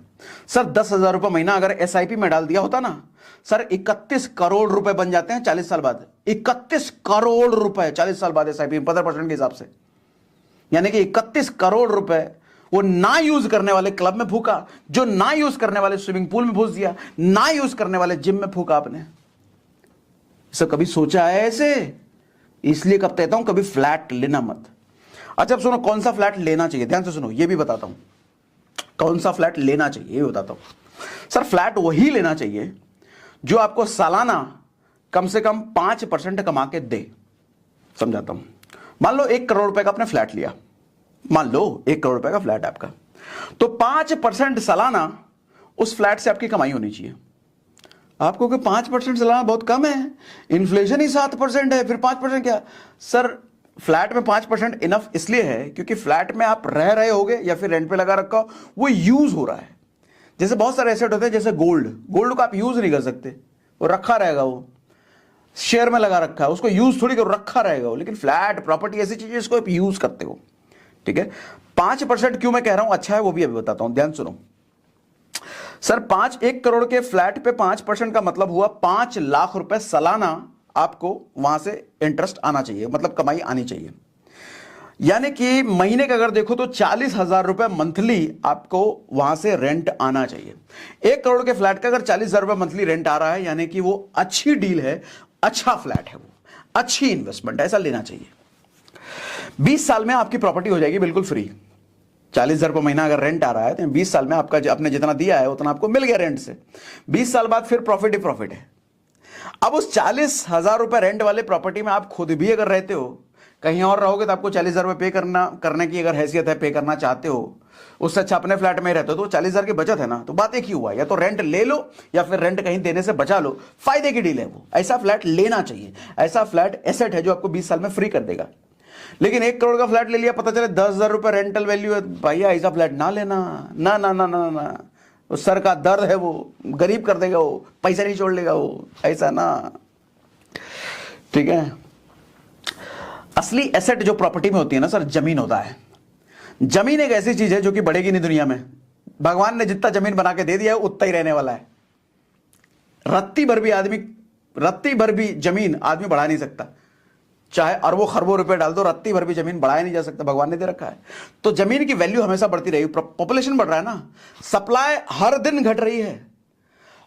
सर 10,000 रुपए महीना अगर एसआईपी में डाल दिया होता ना सर 31 करोड़ रुपए बन जाते हैं 40 साल बाद। 31 करोड़ रुपए 40 साल बाद एसआईपी 15% के हिसाब से, यानी कि 31 करोड़ रुपए वो ना यूज करने वाले क्लब में फूका, जो ना यूज करने वाले स्विमिंग पूल में फूस दिया, ना यूज करने वाले जिम में फूका आपने। इसे कभी सोचा है ऐसे? इसलिए कब कहता हूं कभी फ्लैट लेना मत। अच्छा अब सुनो कौन सा फ्लैट लेना चाहिए, ध्यान से सुनो, ये भी बताता हूं कौन सा फ्लैट लेना चाहिए, ये बताता हूं। सर फ्लैट वही लेना चाहिए जो आपको सालाना कम से कम 5% कमा के दे। समझाता हूं, मान लो 1 करोड़ रुपए का आपने फ्लैट लिया, मान लो 1 करोड़ रुपए का फ्लैट है आपका, तो 5% सालाना उस फ्लैट से आपकी कमाई होनी चाहिए। आपको कि 5% सालाना बहुत कम है, इन्फ्लेशन ही 7% है, फिर 5% क्या सर? फ्लैट में 5% इनफ इसलिए है क्योंकि फ्लैट में आप रह रहे होगे या फिर रेंट पे लगा रखा हो, वो यूज हो रहा है। जैसे बहुत सारे एसेट होते हैं, जैसे गोल्ड, गोल्ड को आप यूज नहीं कर सकते, वो रखा रहेगा, वो शेयर में लगा रखा है, उसको यूज थोड़ी कर रखा रहेगा वो। लेकिन फ्लैट प्रॉपर्टी ऐसी चीज है जिसको आप यूज करते हो, ठीक है। 5% क्यों मैं कह रहा हूं अच्छा है, वो भी अभी बताता हूं, ध्यान सुनो सर। 1 करोड़ के फ्लैट पे 5% का मतलब हुआ 5 लाख रुपए सालाना आपको वहां से इंटरेस्ट आना चाहिए, मतलब कमाई आनी चाहिए। यानी कि महीने का अगर देखो तो 40,000 रुपए मंथली आपको वहां से रेंट आना चाहिए। 1 करोड़ के फ्लैट का अगर 40,000 रुपए मंथली रेंट आ रहा है, यानी कि वो अच्छी डील है, अच्छा फ्लैट है, वो अच्छी इन्वेस्टमेंट है, ऐसा लेना चाहिए। 20 साल में आपकी प्रॉपर्टी हो जाएगी बिल्कुल फ्री। 40,000 रुपए महीना अगर रेंट आ रहा है तो 20 साल में आपका आपने जितना दिया है उतना आपको मिल गया रेंट से। 20 साल बाद फिर प्रॉफिट ही प्रॉफिट है। अब उस 40,000 रुपए रेंट वाले प्रॉपर्टी में आप खुद भी अगर रहते हो, कहीं और रहोगे तो आपको 40,000 रुपए पे करने की अगर हैसियत है, पे करना चाहते हो, उससे अच्छा अपने फ्लैट में रहते हो तो 40,000 की बचत है ना। तो बात एक ही हुआ, या तो रेंट ले लो या फिर रेंट कहीं देने से बचा लो, फायदे की डील है वो। ऐसा फ्लैट लेना चाहिए, ऐसा फ्लैट एसेट है जो आपको 20 साल में फ्री कर देगा। लेकिन 1 करोड़ का फ्लैट ले लिया, पता चले 10,000 रुपए रेंटल वैल्यू है, भैया ऐसा फ्लैट ना लेना, ना ना ना ना ना, उस सर का दर्द है, वो गरीब कर देगा, वो पैसा नहीं छोड़ लेगा वो, ऐसा ना, ठीक है। असली एसेट जो प्रॉपर्टी में होती है ना सर, जमीन होता है। जमीन एक ऐसी चीज है जो कि बढ़ेगी नहीं दुनिया में। भगवान ने जितना जमीन बना के दे दिया है उतना ही रहने वाला है। रत्ती भर भी जमीन आदमी बढ़ा नहीं सकता, चाहे अरबों खरबों रुपए डाल दो, रत्ती भर भी जमीन बढ़ाया नहीं जा सकता, भगवान ने दे रखा है। तो जमीन की वैल्यू हमेशा बढ़ती रहेगी। पॉपुलेशन बढ़ रहा है ना, सप्लाई हर दिन घट रही है,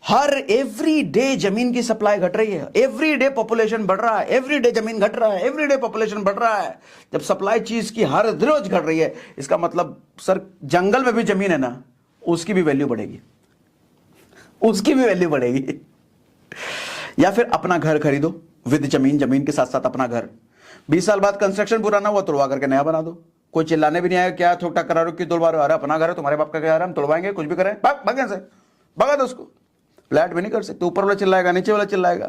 हर एवरी डे जमीन की सप्लाई घट रही है, एवरी डे पॉपुलेशन बढ़ रहा है, एवरी डे जमीन घट रहा है, एवरी डे पॉपुलेशन बढ़ रहा है। जब सप्लाई चीज की हर रोज घट रही है, इसका मतलब सर जंगल में भी जमीन है ना, उसकी भी वैल्यू बढ़ेगी, उसकी भी वैल्यू बढ़ेगी। या फिर अपना घर खरीदो विद जमीन, जमीन के साथ साथ अपना घर। 20 साल बाद कंस्ट्रक्शन पूरा ना हुआ, तोड़वा करके नया बना दो, कोई चिल्लाने भी नहीं आएगा, क्या ठोकटा करा रहे हो, क्यों तोड़वा रहे हो? अरे अपना घर है, तुम्हारे बाप का घर है, हम तोड़वाएंगे, कुछ भी करें, भाग से भगा दो उसको। फ्लैट भी नहीं कर सकते, ऊपर वाला चिल्लाएगा, नीचे वाला चिल्लाएगा।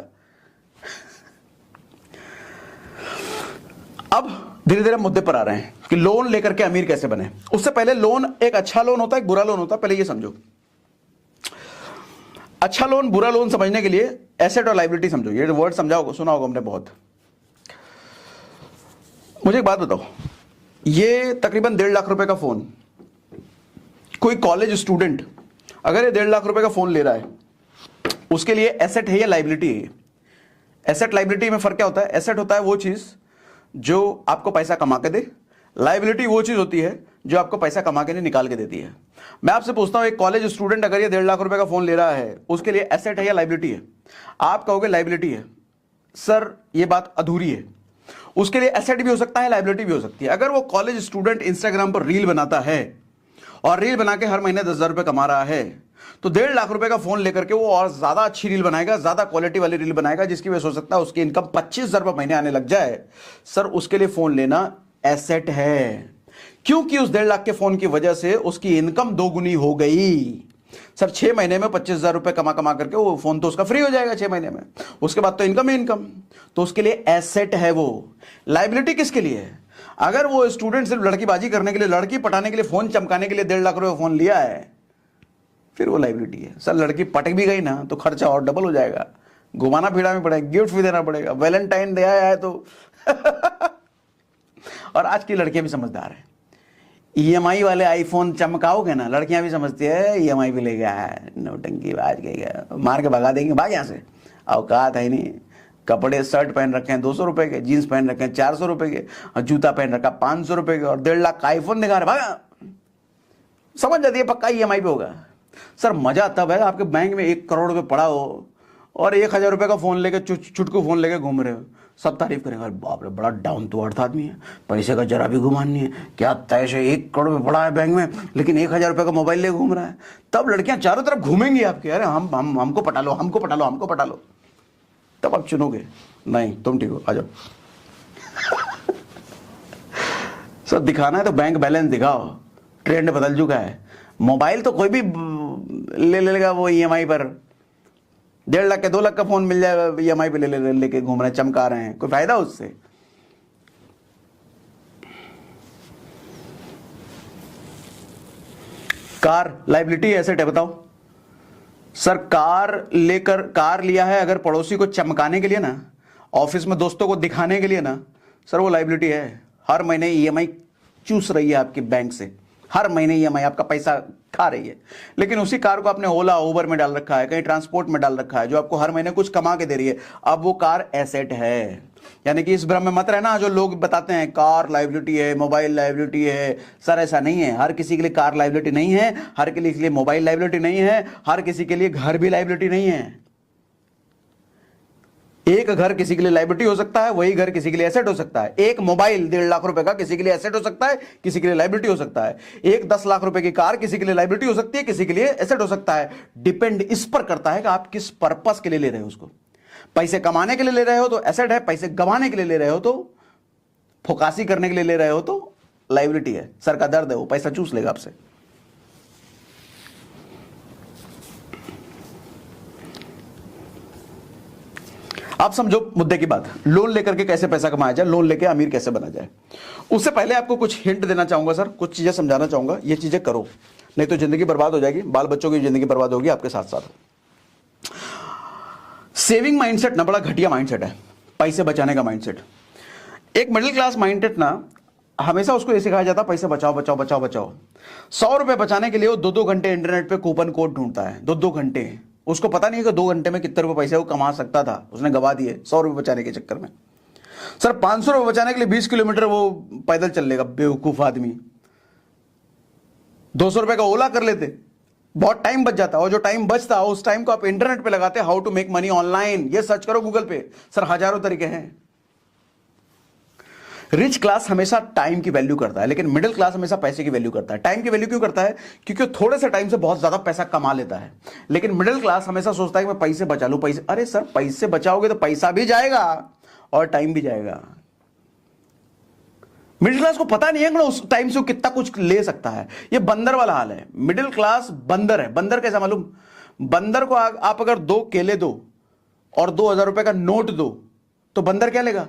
अब धीरे धीरे मुद्दे पर आ रहे हैं कि लोन लेकर के अमीर कैसे बने। उससे पहले लोन एक अच्छा लोन होता है, एक बुरा लोन होता है, पहले ये समझो। अच्छा लोन बुरा लोन समझने के लिए एसेट और लायबिलिटी समझो, ये वर्ड समझाओ, सुना होगा हमने बहुत। मुझे एक बात बताओ, ये तकरीबन 1.5 लाख रुपए का फोन, कोई कॉलेज स्टूडेंट अगर ये 1.5 लाख रुपए का फोन ले रहा है, उसके लिए एसेट है या लायबिलिटी है? एसेट लायबिलिटी में फर्क क्या होता है? एसेट होता है वो चीज जो आपको पैसा कमा के दे, लायबिलिटी वो चीज होती है जो आपको पैसा कमा के नहीं निकाल के देती है। मैं आपसे पूछता हूं, एक कॉलेज स्टूडेंट अगर ये 1.5 लाख रुपए का फोन ले रहा है, उसके लिए एसेट है या लायबिलिटी है? आप कहोगे लायबिलिटी है। सर ये बात अधूरी है, उसके लिए एसेट भी हो सकता है, लायबिलिटी भी हो सकती है। अगर वो कॉलेज स्टूडेंट इंस्टाग्राम पर रील बनाता है और रील बना के हर महीने 10,000 रुपए कमा रहा है, तो 1.5 लाख रुपए का फोन लेकर के वो और ज्यादा अच्छी रील बनाएगा, ज्यादा क्वालिटी वाली रील बनाएगा, जिसकी वजह से हो सकता है उसकी इनकम 25,000 रुपए महीने आने लग जाए। सर उसके लिए फोन लेना एसेट है, क्योंकि उस 1.5 लाख के फोन की वजह से उसकी इनकम 2 गुनी हो गई। सर 6 महीने में 25,000 रुपए कमा करके वो फोन तो उसका फ्री हो जाएगा 6 महीने में, उसके बाद तो इनकम ही इनकम, तो उसके लिए एसेट है वो। लायबिलिटी किसके लिए है? अगर वो स्टूडेंट सिर्फ लड़कीबाजी करने के लिए, लड़की पटाने के लिए, फोन चमकाने के लिए 1.5 लाख रुपए फोन लिया है, फिर वो लायबिलिटी है। सर लड़की पटक भी गई ना तो खर्चा और डबल हो जाएगा, घुमाना फिराना पड़ेगा, गिफ्ट भी देना पड़ेगा, वैलेंटाइन डे आया है तो और आज की लड़कियां भी समझदार है, ईएमआई वाले आईफोन चमकाओगे ना, लड़कियां भी समझती है ईएमआई भी ले गया है, नौटंकी आज गई, मार के भगा देंगे, भाग यहां से, औकात है नहीं। कपड़े शर्ट पहन रखे हैं 200 रुपए के, जीन्स पहन रखे हैं 400 रुपए के, और जूता पहन रखा 500 रुपए के, और 1.5 लाख का आईफोन दिखा रहे, भागा। समझ जाती है पक्का ईएमआई पे होगा। सर मजा तब है आपके बैंक में 1 करोड़ रुपए पड़ा हो और 1,000 रुपये का फोन लेके चुटकू फोन लेके घूम रहे हो, सब तारीफ करेंगे, अरे बाप रे बड़ा डाउन टू अर्थ आदमी है, पैसे का जरा भी गुमान नहीं है, क्या तय से 1 करोड़ में पड़ा है बैंक में, लेकिन 1,000 रुपये का मोबाइल लेके घूम रहा है। तब लड़कियां चारों तरफ घूमेंगी आपके, अरे हम हमको पटा लो, हमको पटा लो, हमको पटा लो। तब आप चुनोगे नहीं तुम ठीक हो, आ जाओ। सर दिखाना है तो बैंक बैलेंस दिखाओ, ट्रेंड बदल चुका है। मोबाइल तो कोई भी ले लेगा वो EMI पर, 1.5 लाख का 2 लाख का फोन मिल जाएगा, EMI पे लेके घूम रहे हैं, चमका रहे हैं, कोई फायदा उससे? कार लाइबिलिटी एसेट है, बताओ सर। कार लिया है अगर पड़ोसी को चमकाने के लिए ना, ऑफिस में दोस्तों को दिखाने के लिए ना, सर वो लाइबिलिटी है। हर महीने EMI चूस रही है आपकी बैंक से, हर महीने EMI आपका पैसा खा रही है। लेकिन उसी कार को आपने ओला उबर में डाल रखा है, कहीं ट्रांसपोर्ट में डाल रखा है, जो आपको हर महीने कुछ कमा के दे रही है। अब वो कार एसेट है। यानी कि इस भ्रम में मत रहना जो लोग बताते हैं कार लाइबिलिटी है, मोबाइल लाइबिलिटी है। सर ऐसा नहीं है, हर किसी के लिए कार लाइबिलिटी नहीं है, हर किसी के लिए मोबाइल लाइबिलिटी नहीं है, हर किसी के लिए घर भी लाइबिलिटी नहीं है। एक घर किसी के लिए लाइबिलिटी हो सकता है, वही घर किसी के लिए एसेट हो सकता है। एक मोबाइल 1.5 लाख रुपए का किसी के लिए एसेट हो सकता है, किसी के लिए लाइबिलिटी हो सकता है। एक 10 लाख रुपए की कार किसी के लिए लाइबिलिटी हो सकती है, किसी के लिए एसेट हो सकता है। डिपेंड इस पर करता है कि आप किस पर्पस के लिए ले रहे हो उसको। पैसे कमाने के लिए ले रहे हो तो एसेट है, पैसे गंवाने के लिए ले रहे हो तो, फोकासी करने के लिए ले रहे हो तो लाइबिलिटी है। सर का दर्द है, वो पैसा चूस लेगा आपसे। आप समझो मुद्दे की बात, लोन लेकर के कैसे पैसा कमाया जाए, लोन लेके अमीर कैसे बना जाए। उससे पहले आपको कुछ हिंट देना चाहूंगा सर, कुछ चीजें समझाना चाहूंगा, ये चीजें करो, नहीं तो जिंदगी बर्बाद हो जाएगी, बाल बच्चों की जिंदगी बर्बाद होगी आपके साथ साथ। सेविंग माइंडसेट ना बड़ा घटिया माइंडसेट है, पैसे बचाने का माइंडसेट। एक मिडिल क्लास माइंडसेट ना हमेशा उसको ये सिखाया जाता है पैसे बचाओ बचाओ बचाओ बचाओ। 100 रुपए बचाने के लिए वो 2-2 घंटे इंटरनेट पे कूपन कोड ढूंढता है, 2-2 घंटे। उसको पता नहीं है कि 2 घंटे में कितने रुपए पैसे वो कमा सकता था, उसने गवा दिए 100 रुपए बचाने के चक्कर में। सर 500 रुपए बचाने के लिए 20 किलोमीटर वो पैदल चल लेगा बेवकूफ आदमी। 200 रुपए का ओला कर लेते, बहुत टाइम बच जाता, और जो टाइम बचता उस टाइम को आप इंटरनेट पे लगाते, how to make money online, ये सर्च करो गूगल पे, सर हजारों तरीके हैं। रिच क्लास हमेशा टाइम की वैल्यू करता है, लेकिन मिडिल क्लास हमेशा पैसे की वैल्यू करता है। टाइम की वैल्यू क्यों करता है? क्योंकि थोड़े से टाइम से बहुत ज्यादा पैसा कमा लेता है। लेकिन मिडिल क्लास हमेशा सोचता है कि मैं पैसे बचा लूं, पैसे। अरे सर पैसे बचाओगे तो पैसा भी जाएगा और टाइम भी जाएगा। मिडिल क्लास को पता नहीं है कि उस टाइम से वो कितना कुछ ले सकता है। ये बंदर वाला हाल है, मिडिल क्लास बंदर है। बंदर कैसा मालूम? बंदर को आप अगर 2 केले दो और 2,000 रुपए का नोट दो तो बंदर क्या लेगा?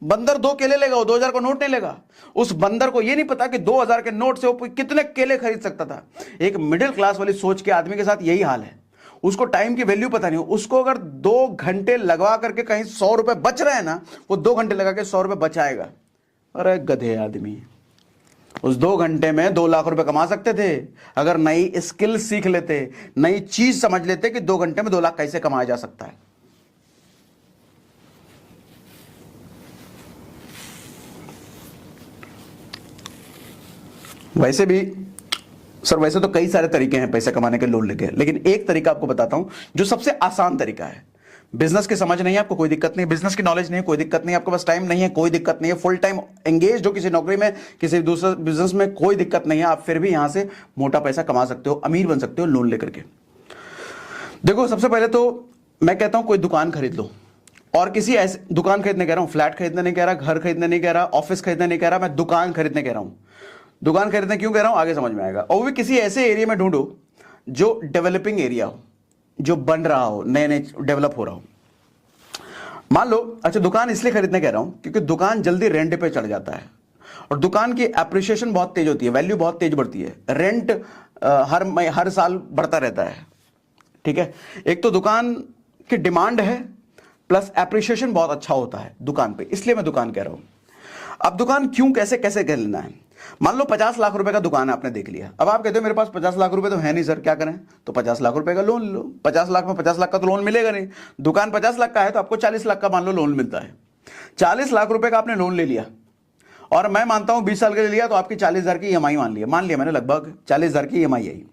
बंदर 2 केले लेगा, वो 2,000 का नोट नहीं लेगा। उस बंदर को ये नहीं पता कि 2,000 के नोट से वो कितने केले खरीद सकता था। एक मिडिल क्लास वाली सोच के आदमी के साथ यही हाल है। उसको टाइम की वैल्यू पता नहीं। उसको अगर 2 घंटे लगवा करके कहीं 100 रुपए बच रहे हैं ना, वो 2 घंटे लगा के 100 रुपए बचाएगा। अरे गधे आदमी, उस 2 घंटे में 2 लाख रुपए कमा सकते थे अगर नई स्किल सीख लेते, नई चीज समझ लेते कि 2 घंटे में 2 लाख कैसे कमाया जा सकता है। वैसे भी सर, वैसे तो कई सारे तरीके हैं पैसे कमाने के लोन लेके, लेकिन एक तरीका आपको बताता हूं जो सबसे आसान तरीका है। बिजनेस की समझ नहीं है आपको, कोई दिक्कत नहीं। बिजनेस की नॉलेज नहीं है, कोई दिक्कत नहीं। आपके पास टाइम नहीं है, कोई दिक्कत नहीं है। फुल टाइम एंगेज हो किसी नौकरी में, किसी दूसरे बिजनेस में, कोई दिक्कत नहीं है। आप फिर भी यहां से मोटा पैसा कमा सकते हो, अमीर बन सकते हो लोन लेकर के। देखो सबसे पहले तो मैं कहता हूं कोई दुकान खरीद लो, और किसी ऐसे दुकान खरीदने कह रहा हूं, फ्लैट खरीदने नहीं कह रहा, घर खरीदने नहीं कह रहा, ऑफिस खरीदने नहीं कह रहा, मैं दुकान खरीदने कह रहा हूं। दुकान खरीदने क्यों कह रहा हूं आगे समझ में आएगा। और वो भी किसी ऐसे एरिया में ढूंढो जो डेवलपिंग एरिया हो, जो बन रहा हो, नए नए डेवलप हो रहा हो। मान लो, अच्छा दुकान इसलिए खरीदने कह रहा हूं क्योंकि दुकान जल्दी रेंट पे चढ़ जाता है, और दुकान की एप्रिसिएशन बहुत तेज होती है, वैल्यू बहुत तेज बढ़ती है। रेंट हर साल बढ़ता रहता है, ठीक है। एक तो दुकान की डिमांड है, प्लस एप्रिसिएशन बहुत अच्छा होता है दुकान पे, इसलिए मैं दुकान कह रहा हूं। अब दुकान क्यों, कैसे कैसे कर लेना है। मान लो 50 लाख रुपए का दुकान है, आपने देख लिया। अब आप कहते हो मेरे पास 50 लाख रुपए तो है नहीं सर, क्या करें? तो 50 लाख रुपए का लोन लो। 50 लाख में 50 लाख का तो लोन मिलेगा नहीं। दुकान 50 लाख का है तो आपको 40 लाख का मान लो लोन मिलता है। 40 लाख रुपए का आपने लोन ले लिया, और मैं मानता हूं 20 साल के लिए लिया तो आपकी 40,000 की EMI मान लिया मैंने, लगभग 40,000 की EMI आई।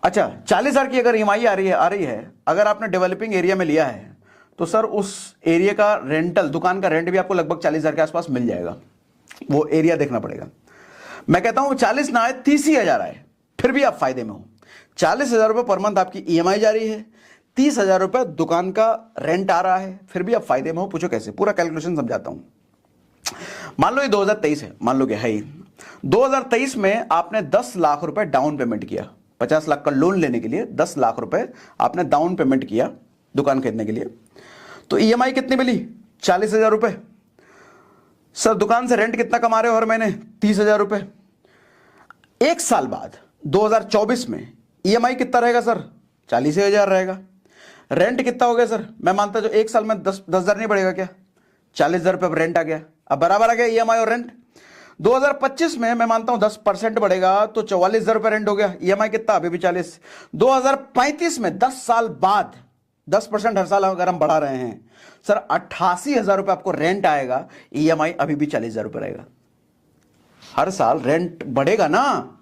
अच्छा, 40,000 की अगर ईएमआई आ रही है, अगर आपने डेवलपिंग एरिया में लिया है तो सर उस एरिया का रेंटल, दुकान का रेंट भी आपको लगभग 40,000 के आसपास मिल जाएगा। वो एरिया देखना पड़ेगा। मैं कहता हूं 40 ना आए, 30 ही हजार आए, फिर भी आप फायदे में हो। 40,000 रुपए पर मंथ आपकी ईएमआई जा रही है, 30,000 रुपए दुकान का रेंट आ रहा है, फिर भी आप फायदे में हो। पूछो कैसे? पूरा कैलकुलेशन समझाता हूं। मान लो ये 2023 है, मान लो कि है ही 2023 में आपने 10 लाख रुपए डाउन पेमेंट किया, 50 लाख का लोन लेने के लिए 10 लाख रुपए आपने डाउन पेमेंट किया दुकान खरीदने के लिए। तो ईएमआई कितनी मिली? 40,000 रुपए। सर दुकान से रेंट कितना कमा रहे हो हर महीने? 30,000 रुपए। एक साल बाद 2024 में ईएमआई कितना रहेगा सर? 40,000 रहेगा। रेंट कितना हो गया सर? मैं मानता जो एक साल में 10,000 नहीं बढ़ेगा क्या? 40,000 रुपए रेंट आ गया, अब बराबर आ गया ईएमआई और रेंट। 2025 में मैं मानता हूं 10% बढ़ेगा तो 44,000 रुपए रेंट हो गया। ईएमआई कितना? अभी भी 40। 2035 में 10 साल बाद 10% हर साल अगर हम बढ़ा रहे हैं सर, 88,000 रुपए आपको रेंट आएगा। ईएमआई अभी भी 40,000 रुपए रहेगा। हर साल रेंट बढ़ेगा ना,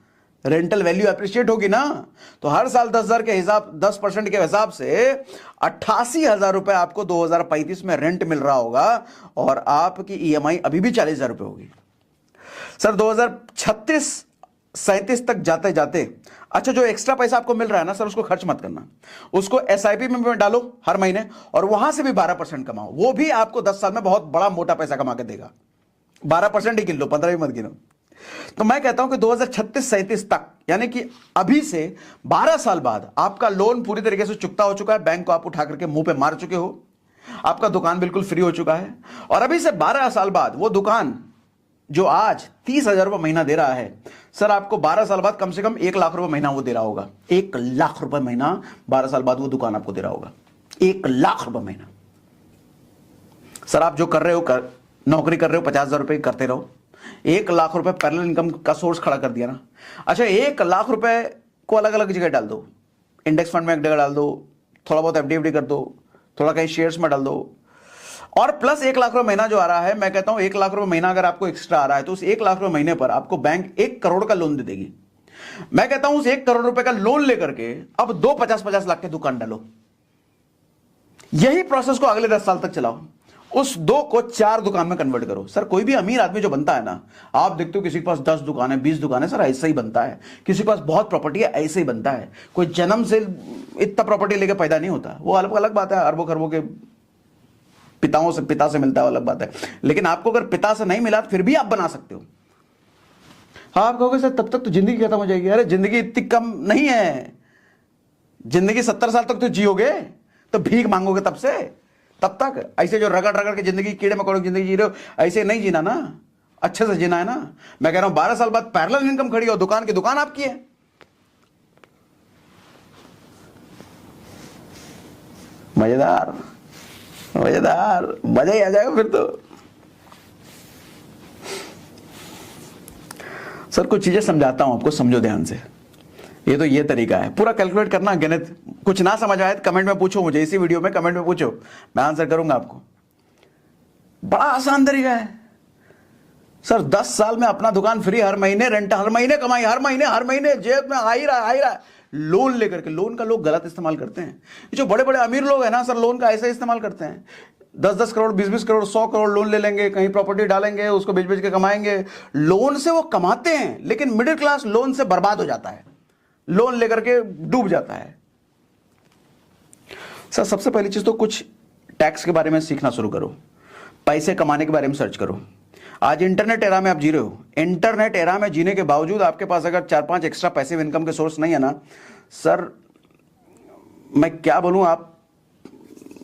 रेंटल वैल्यू अप्रिशिएट होगी ना, तो हर साल 10,000 के हिसाब 10% के हिसाब से 88,000 रुपए आपको 2035 में रेंट मिल रहा होगा और आपकी ईएमआई अभी भी 40,000 रुपए होगी। सर 2036-37 तक जाते जाते, अच्छा जो एक्स्ट्रा पैसा आपको मिल रहा है ना सर, उसको खर्च मत करना, उसको एसआईपी में डालो हर महीने और वहां से भी 12% कमाओ। वो भी आपको 10 साल में बहुत बड़ा मोटा पैसा कमा के देगा। 12% ही गिन लो, 15 भी मत गिनो। तो मैं कहता हूं कि 2036-37 तक, यानी कि अभी से 12 साल बाद आपका लोन पूरी तरीके से चुकता हो चुका है, बैंक को आप उठा करके मुंह पे मार चुके हो, आपका दुकान बिल्कुल फ्री हो चुका है। और अभी से 12 साल बाद वो दुकान जो आज 30,000 रुपए महीना दे रहा है सर, आपको 12 साल बाद कम से कम 1 लाख रुपए महीना वो दे रहा होगा। 1 लाख रुपए महीना 12 साल बाद वो दुकान आपको दे रहा होगा। 1 लाख रुपए महीना। सर आप जो कर रहे हो, नौकरी कर रहे हो, 50,000 रुपए करते रहो। 1 लाख रुपए पैरेलल इनकम का सोर्स खड़ा कर दिया ना। अच्छा 1 लाख रुपए को अलग अलग जगह डाल दो, इंडेक्स फंड में एक जगह डाल दो, थोड़ा बहुत एफडी कर दो, थोड़ा कहीं शेयर्स में डाल दो, और प्लस 1 लाख रुपए महीना जो आ रहा है, मैं कहता हूं 1 लाख रुपए महीना अगर आपको एक्स्ट्रा आ रहा है तो उस 1 लाख रुपए महीने पर आपको बैंक 1 करोड़ का लोन दे देगी। मैं कहता हूं उस 1 करोड़ रुपए का लोन लेकर के अब 2 50-50 लाख की दुकान डालो। यही प्रोसेस को अगले 10 साल तक चलाओ। उस 2 को 4 दुकान में कन्वर्ट करो। सर कोई भी अमीर आदमी जो बनता है ना, आप देखते हो किसी के पास 10 दुकान है, 20 दुकान है, सर ऐसे ही बनता है। किसी के पास बहुत प्रॉपर्टी है, ऐसे ही बनता है। कोई जन्म से इतना प्रॉपर्टी लेके पैदा नहीं होता। वो अलग अलग बात है, अरबों खरबों के पिता से मिलता है, अलग बात है। लेकिन आपको अगर पिता से नहीं मिला तो फिर भी आप बना सकते हो। हाँ आप कहोगे सर तब तक तो जिंदगी खत्म हो जाएगी। अरे जिंदगी इतनी कम नहीं है, जिंदगी 70 साल तक तो जियोगे, तो भीख मांगोगे तब से, तब तक ऐसे जो रगड़ रगड़ के जिंदगी, कीड़े मकोड़ों की जिंदगी जी रहे हो, ऐसे नहीं जीना ना, अच्छे से जीना है ना। मैं कह रहा हूं 12 साल बाद पैरेलल इनकम खड़ी हो, दुकान की दुकान आपकी है। मजेदार मजेदार, मजा ही आ जाएगा फिर तो। सर कुछ चीजें समझाता हूं आपको, समझो ध्यान से। ये तो ये तरीका है पूरा कैलकुलेट करना, गणित। कुछ ना समझ आए तो कमेंट में पूछो मुझे, इसी वीडियो में कमेंट में पूछो, मैं आंसर करूंगा आपको। बड़ा आसान तरीका है सर। 10 साल में अपना दुकान फ्री, हर महीने रेंट, हर महीने कमाई, हर महीने जेब में आ ही रहा है। लोन लेकर के, लोन का लोग गलत इस्तेमाल करते हैं। ये जो बड़े बड़े अमीर लोग हैं ना सर, लोन का ऐसा इस्तेमाल करते हैं। 10-10 करोड़, 20-20 करोड़, 100 करोड़ लोन ले लेंगे, कहीं प्रॉपर्टी डालेंगे, उसको बेच बेच के कमाएंगे। लोन से वो कमाते हैं, लेकिन मिडिल क्लास लोन से बर्बाद हो जाता है, लोन लेकर के डूब जाता है। सर सबसे पहली चीज तो कुछ टैक्स के बारे में सीखना शुरू करो, पैसे कमाने के बारे में सर्च करो। आज इंटरनेट एरा में आप जी रहे हो। इंटरनेट एरा में जीने के बावजूद आपके पास अगर 4-5 एक्स्ट्रा पैसिव इनकम के सोर्स नहीं है ना सर, मैं क्या बोलूं, आप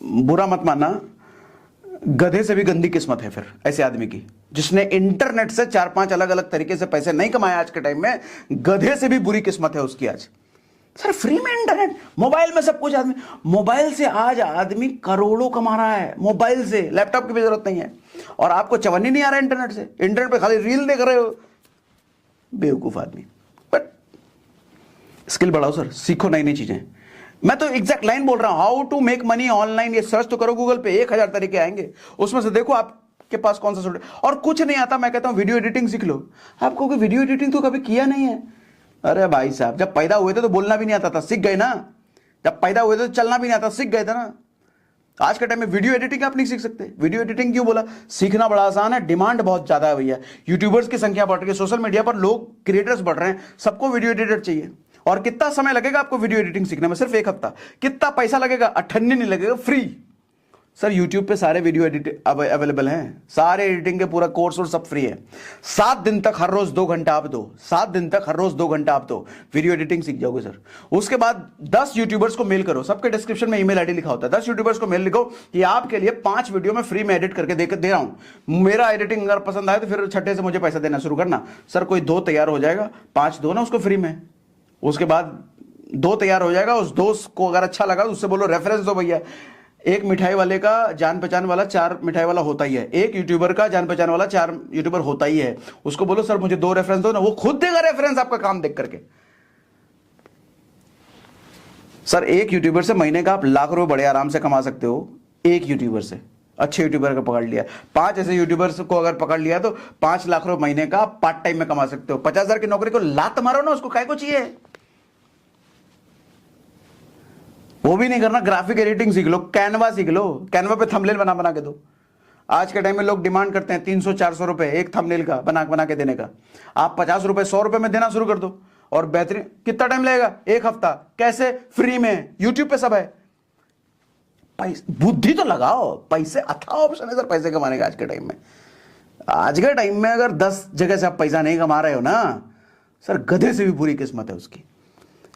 बुरा मत मानना, गधे से भी गंदी किस्मत है फिर ऐसे आदमी की, जिसने इंटरनेट से 4-5 अलग अलग तरीके से पैसे नहीं कमाए। आज के टाइम में गधे से भी बुरी किस्मत है उसकी। आज सर फ्री में इंटरनेट, मोबाइल में सब कुछ, आदमी मोबाइल से आज आदमी करोड़ों कमा रहा है, मोबाइल से, लैपटॉप की भी जरूरत नहीं है। और आपको चवन ही नहीं आ रहा इंटरनेट से, इंटरनेट पे खाली रील देख रहे हो, बेवकूफ आदमी। बट स्किल बढ़ाओ सर, सीखो नई नई चीजें। मैं तो एग्जैक्ट लाइन बोल रहा हूं, how to make money online. ये सर्च तो करो गूगल पे, 1000 तरीके आएंगे, उसमें से देखो आपके पास कौन सा। और कुछ नहीं आता, मैं कहता हूं वीडियो एडिटिंग सीख लो। आप कहोगे वीडियो एडिटिंग तो कभी किया नहीं है, अरे भाई साहब, जब पैदा हुए थे तो बोलना भी नहीं आता था, सीख गए ना। जब पैदा हुए थे तो चलना भी नहीं आता, सीख गए थे ना। आज के टाइम में वीडियो एडिटिंग आप नहीं सीख सकते। वीडियो एडिटिंग क्यों बोला? सीखना बड़ा आसान है, डिमांड बहुत ज्यादा है भैया। यूट्यूबर्स की संख्या बढ़ रही है, सोशल मीडिया पर लोग क्रिएटर्स बढ़ रहे हैं, सबको वीडियो एडिटर चाहिए। और कितना समय लगेगा आपको वीडियो एडिटिंग सीखने में? सिर्फ 1 हफ्ता। कितना पैसा लगेगा? अठन्नी नहीं लगेगा, फ्री। सर यूट्यूब पे सारे वीडियो एडिट अवेलेबल हैं, सारे एडिटिंग के पूरा कोर्स और सब फ्री है। 7 दिन तक हर रोज 2 घंटा आप दो, 7 दिन तक हर रोज 2 घंटा आप दो, वीडियो एडिटिंग सीख जाओगे सर। उसके बाद 10 यूट्यूबर्स को मेल करो, सबके डिस्क्रिप्शन में ईमेल आईडी लिखा होता है। 10 यूट्यूबर्स को मेल लिखो कि आपके लिए 5 वीडियो में फ्री में एडिट करके दे रहा हूं, मेरा एडिटिंग अगर पसंद आए तो फिर छठे से मुझे पैसा देना शुरू करना। सर कोई 2 तैयार हो जाएगा, 5 दो ना उसको फ्री में। उसके बाद 2 तैयार हो जाएगा, उस दोस्त को अगर अच्छा लगा तो उससे बोलो रेफरेंस दो भैया। एक मिठाई वाले का जान पहचान वाला 4 मिठाई वाला होता ही है, एक यूट्यूबर का जान पहचान वाला 4 यूट्यूबर होता ही है। उसको बोलो सर मुझे 2 रेफरेंस दो ना, वो खुद देगा रेफरेंस आपका काम देख करके। सर एक यूट्यूबर से महीने का आप लाख रुपए बड़े आराम से कमा सकते हो। एक यूट्यूबर से, अच्छे यूट्यूबर का पकड़ लिया, 5 ऐसे यूट्यूबर्स को अगर पकड़ लिया तो 5 लाख रुपए महीने का आप पार्ट टाइम में कमा सकते हो। 50,000 की नौकरी को लात मारो ना, उसको काय को चाहिए? वो भी नहीं करना, ग्राफिक एडिटिंग सीख लो, कैनवा सीख लो, कैनवा पे थंबनेल बना बना के दो। आज के टाइम में लोग डिमांड करते हैं 300-400 रुपए एक थंबनेल का बना के देने का। आप 50 रुपए 100 रुपए में देना शुरू कर दो और बेहतरीन। कितना टाइम लगेगा? 1 हफ्ता। कैसे? फ्री में, यूट्यूब पे सब है। बुद्धि तो लगाओ, पैसे अथाह ऑप्शन है सर पैसे कमाने का आज के टाइम में। आज के टाइम में अगर 10 जगह से आप पैसा नहीं कमा रहे हो ना सर, गधे से भी बुरी किस्मत है उसकी।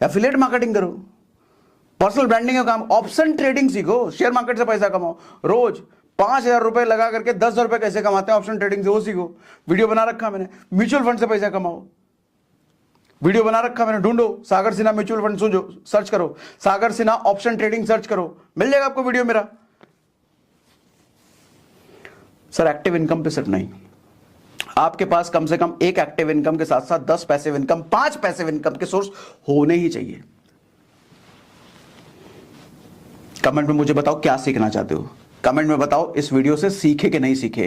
एफिलिएट मार्केटिंग करो, पर्सनल ब्रांडिंग का काम, ऑप्शन ट्रेडिंग सीखो, शेयर मार्केट से पैसा कमाओ। रोज 5,000 रुपए लगा करके 10,000 रुपए कैसे कमाते हैं ऑप्शन ट्रेडिंग से, वो सीखो। वीडियो बना रखा मैंने, म्यूचुअल फंड से पैसा कमाओ। वीडियो बना रखा मैंने, ढूंढो सागर सिन्हा म्यूचुअल फंड, सुनो सर्च करो सागर सिन्हा ऑप्शन ट्रेडिंग, सर्च करो, मिल जाएगा आपको वीडियो मेरा। सर एक्टिव इनकम पे सिर्फ नहीं, आपके पास कम से कम एक एक्टिव इनकम के साथ साथ 10 पैसिव इनकम, 5 पैसिव इनकम के सोर्स होने ही चाहिए। कमेंट में मुझे बताओ क्या सीखना चाहते हो। कमेंट में बताओ इस वीडियो से सीखे कि नहीं सीखे।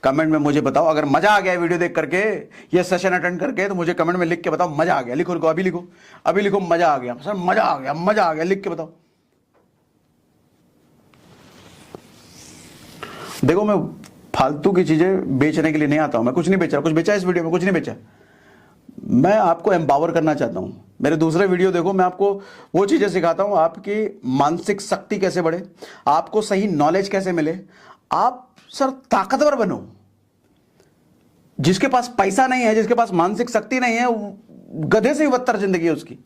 कमेंट में मुझे बताओ अगर मजा आ गया वीडियो देख करके, ये सेशन अटेंड करके, तो मुझे कमेंट में लिख के बताओ मजा आ गया। लिखो लिखो, अभी लिखो, अभी लिखो मजा आ गया सर, मजा आ गया, मजा आ गया, लिख के बताओ। देखो मैं फालतू की चीजें बेचने के लिए नहीं आता हूं, मैं कुछ नहीं बेच रहा। कुछ बेचा इस वीडियो में? कुछ नहीं बेचा। मैं आपको एम्पावर करना चाहता हूं। मेरे दूसरे वीडियो देखो, मैं आपको वो चीजें सिखाता हूं, आपकी मानसिक शक्ति कैसे बढ़े, आपको सही नॉलेज कैसे मिले, आप सर ताकतवर बनो। जिसके पास पैसा नहीं है, जिसके पास मानसिक शक्ति नहीं है, गधे से भी बदतर जिंदगी है उसकी।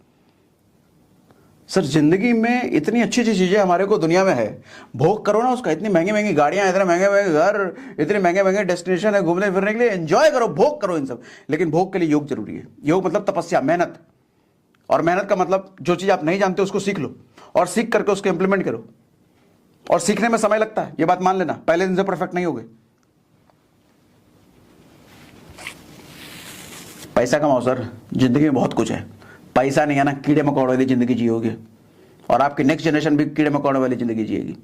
सर जिंदगी में इतनी अच्छी अच्छी चीजें हमारे को दुनिया में है, भोग करो ना उसका। इतनी महंगी महंगी गाड़ियां, इतने महंगे महंगे घर, इतने महंगे महंगे डेस्टिनेशन है घूमने फिरने के लिए, एंजॉय करो, भोग करो इन सब। लेकिन भोग के लिए योग जरूरी है। योग मतलब तपस्या, मेहनत। और मेहनत का मतलब जो चीज आप नहीं जानते उसको सीख लो, और सीख करके उसको इंप्लीमेंट करो। और सीखने में समय लगता है, ये बात मान लेना, पहले दिन से परफेक्ट नहीं होगे। पैसा कमाओ सर, जिंदगी में बहुत कुछ है। पैसा नहीं है ना, कीड़े मकोड़े वाली जिंदगी जियोगे, और आपकी नेक्स्ट जनरेशन भी कीड़े मकोड़े वाली जिंदगी जिएगी।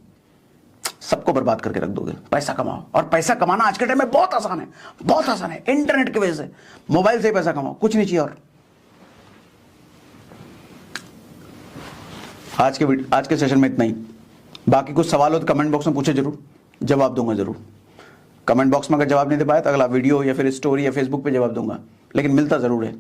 सबको बर्बाद करके रख दोगे। पैसा कमाओ, और पैसा कमाना आज के टाइम में बहुत आसान है, बहुत आसान है। इंटरनेट की वजह से, मोबाइल से ही पैसा कमाओ, कुछ नहीं चाहिए। और आज के सेशन में इतना ही। बाकी कुछ सवाल हो तो कमेंट बॉक्स में पूछे जरूर, जवाब दूंगा जरूर। कमेंट बॉक्स में अगर जवाब नहीं दे पाया तो अगला वीडियो या फिर स्टोरी या फेसबुक पे जवाब दूंगा, लेकिन मिलता जरूर है।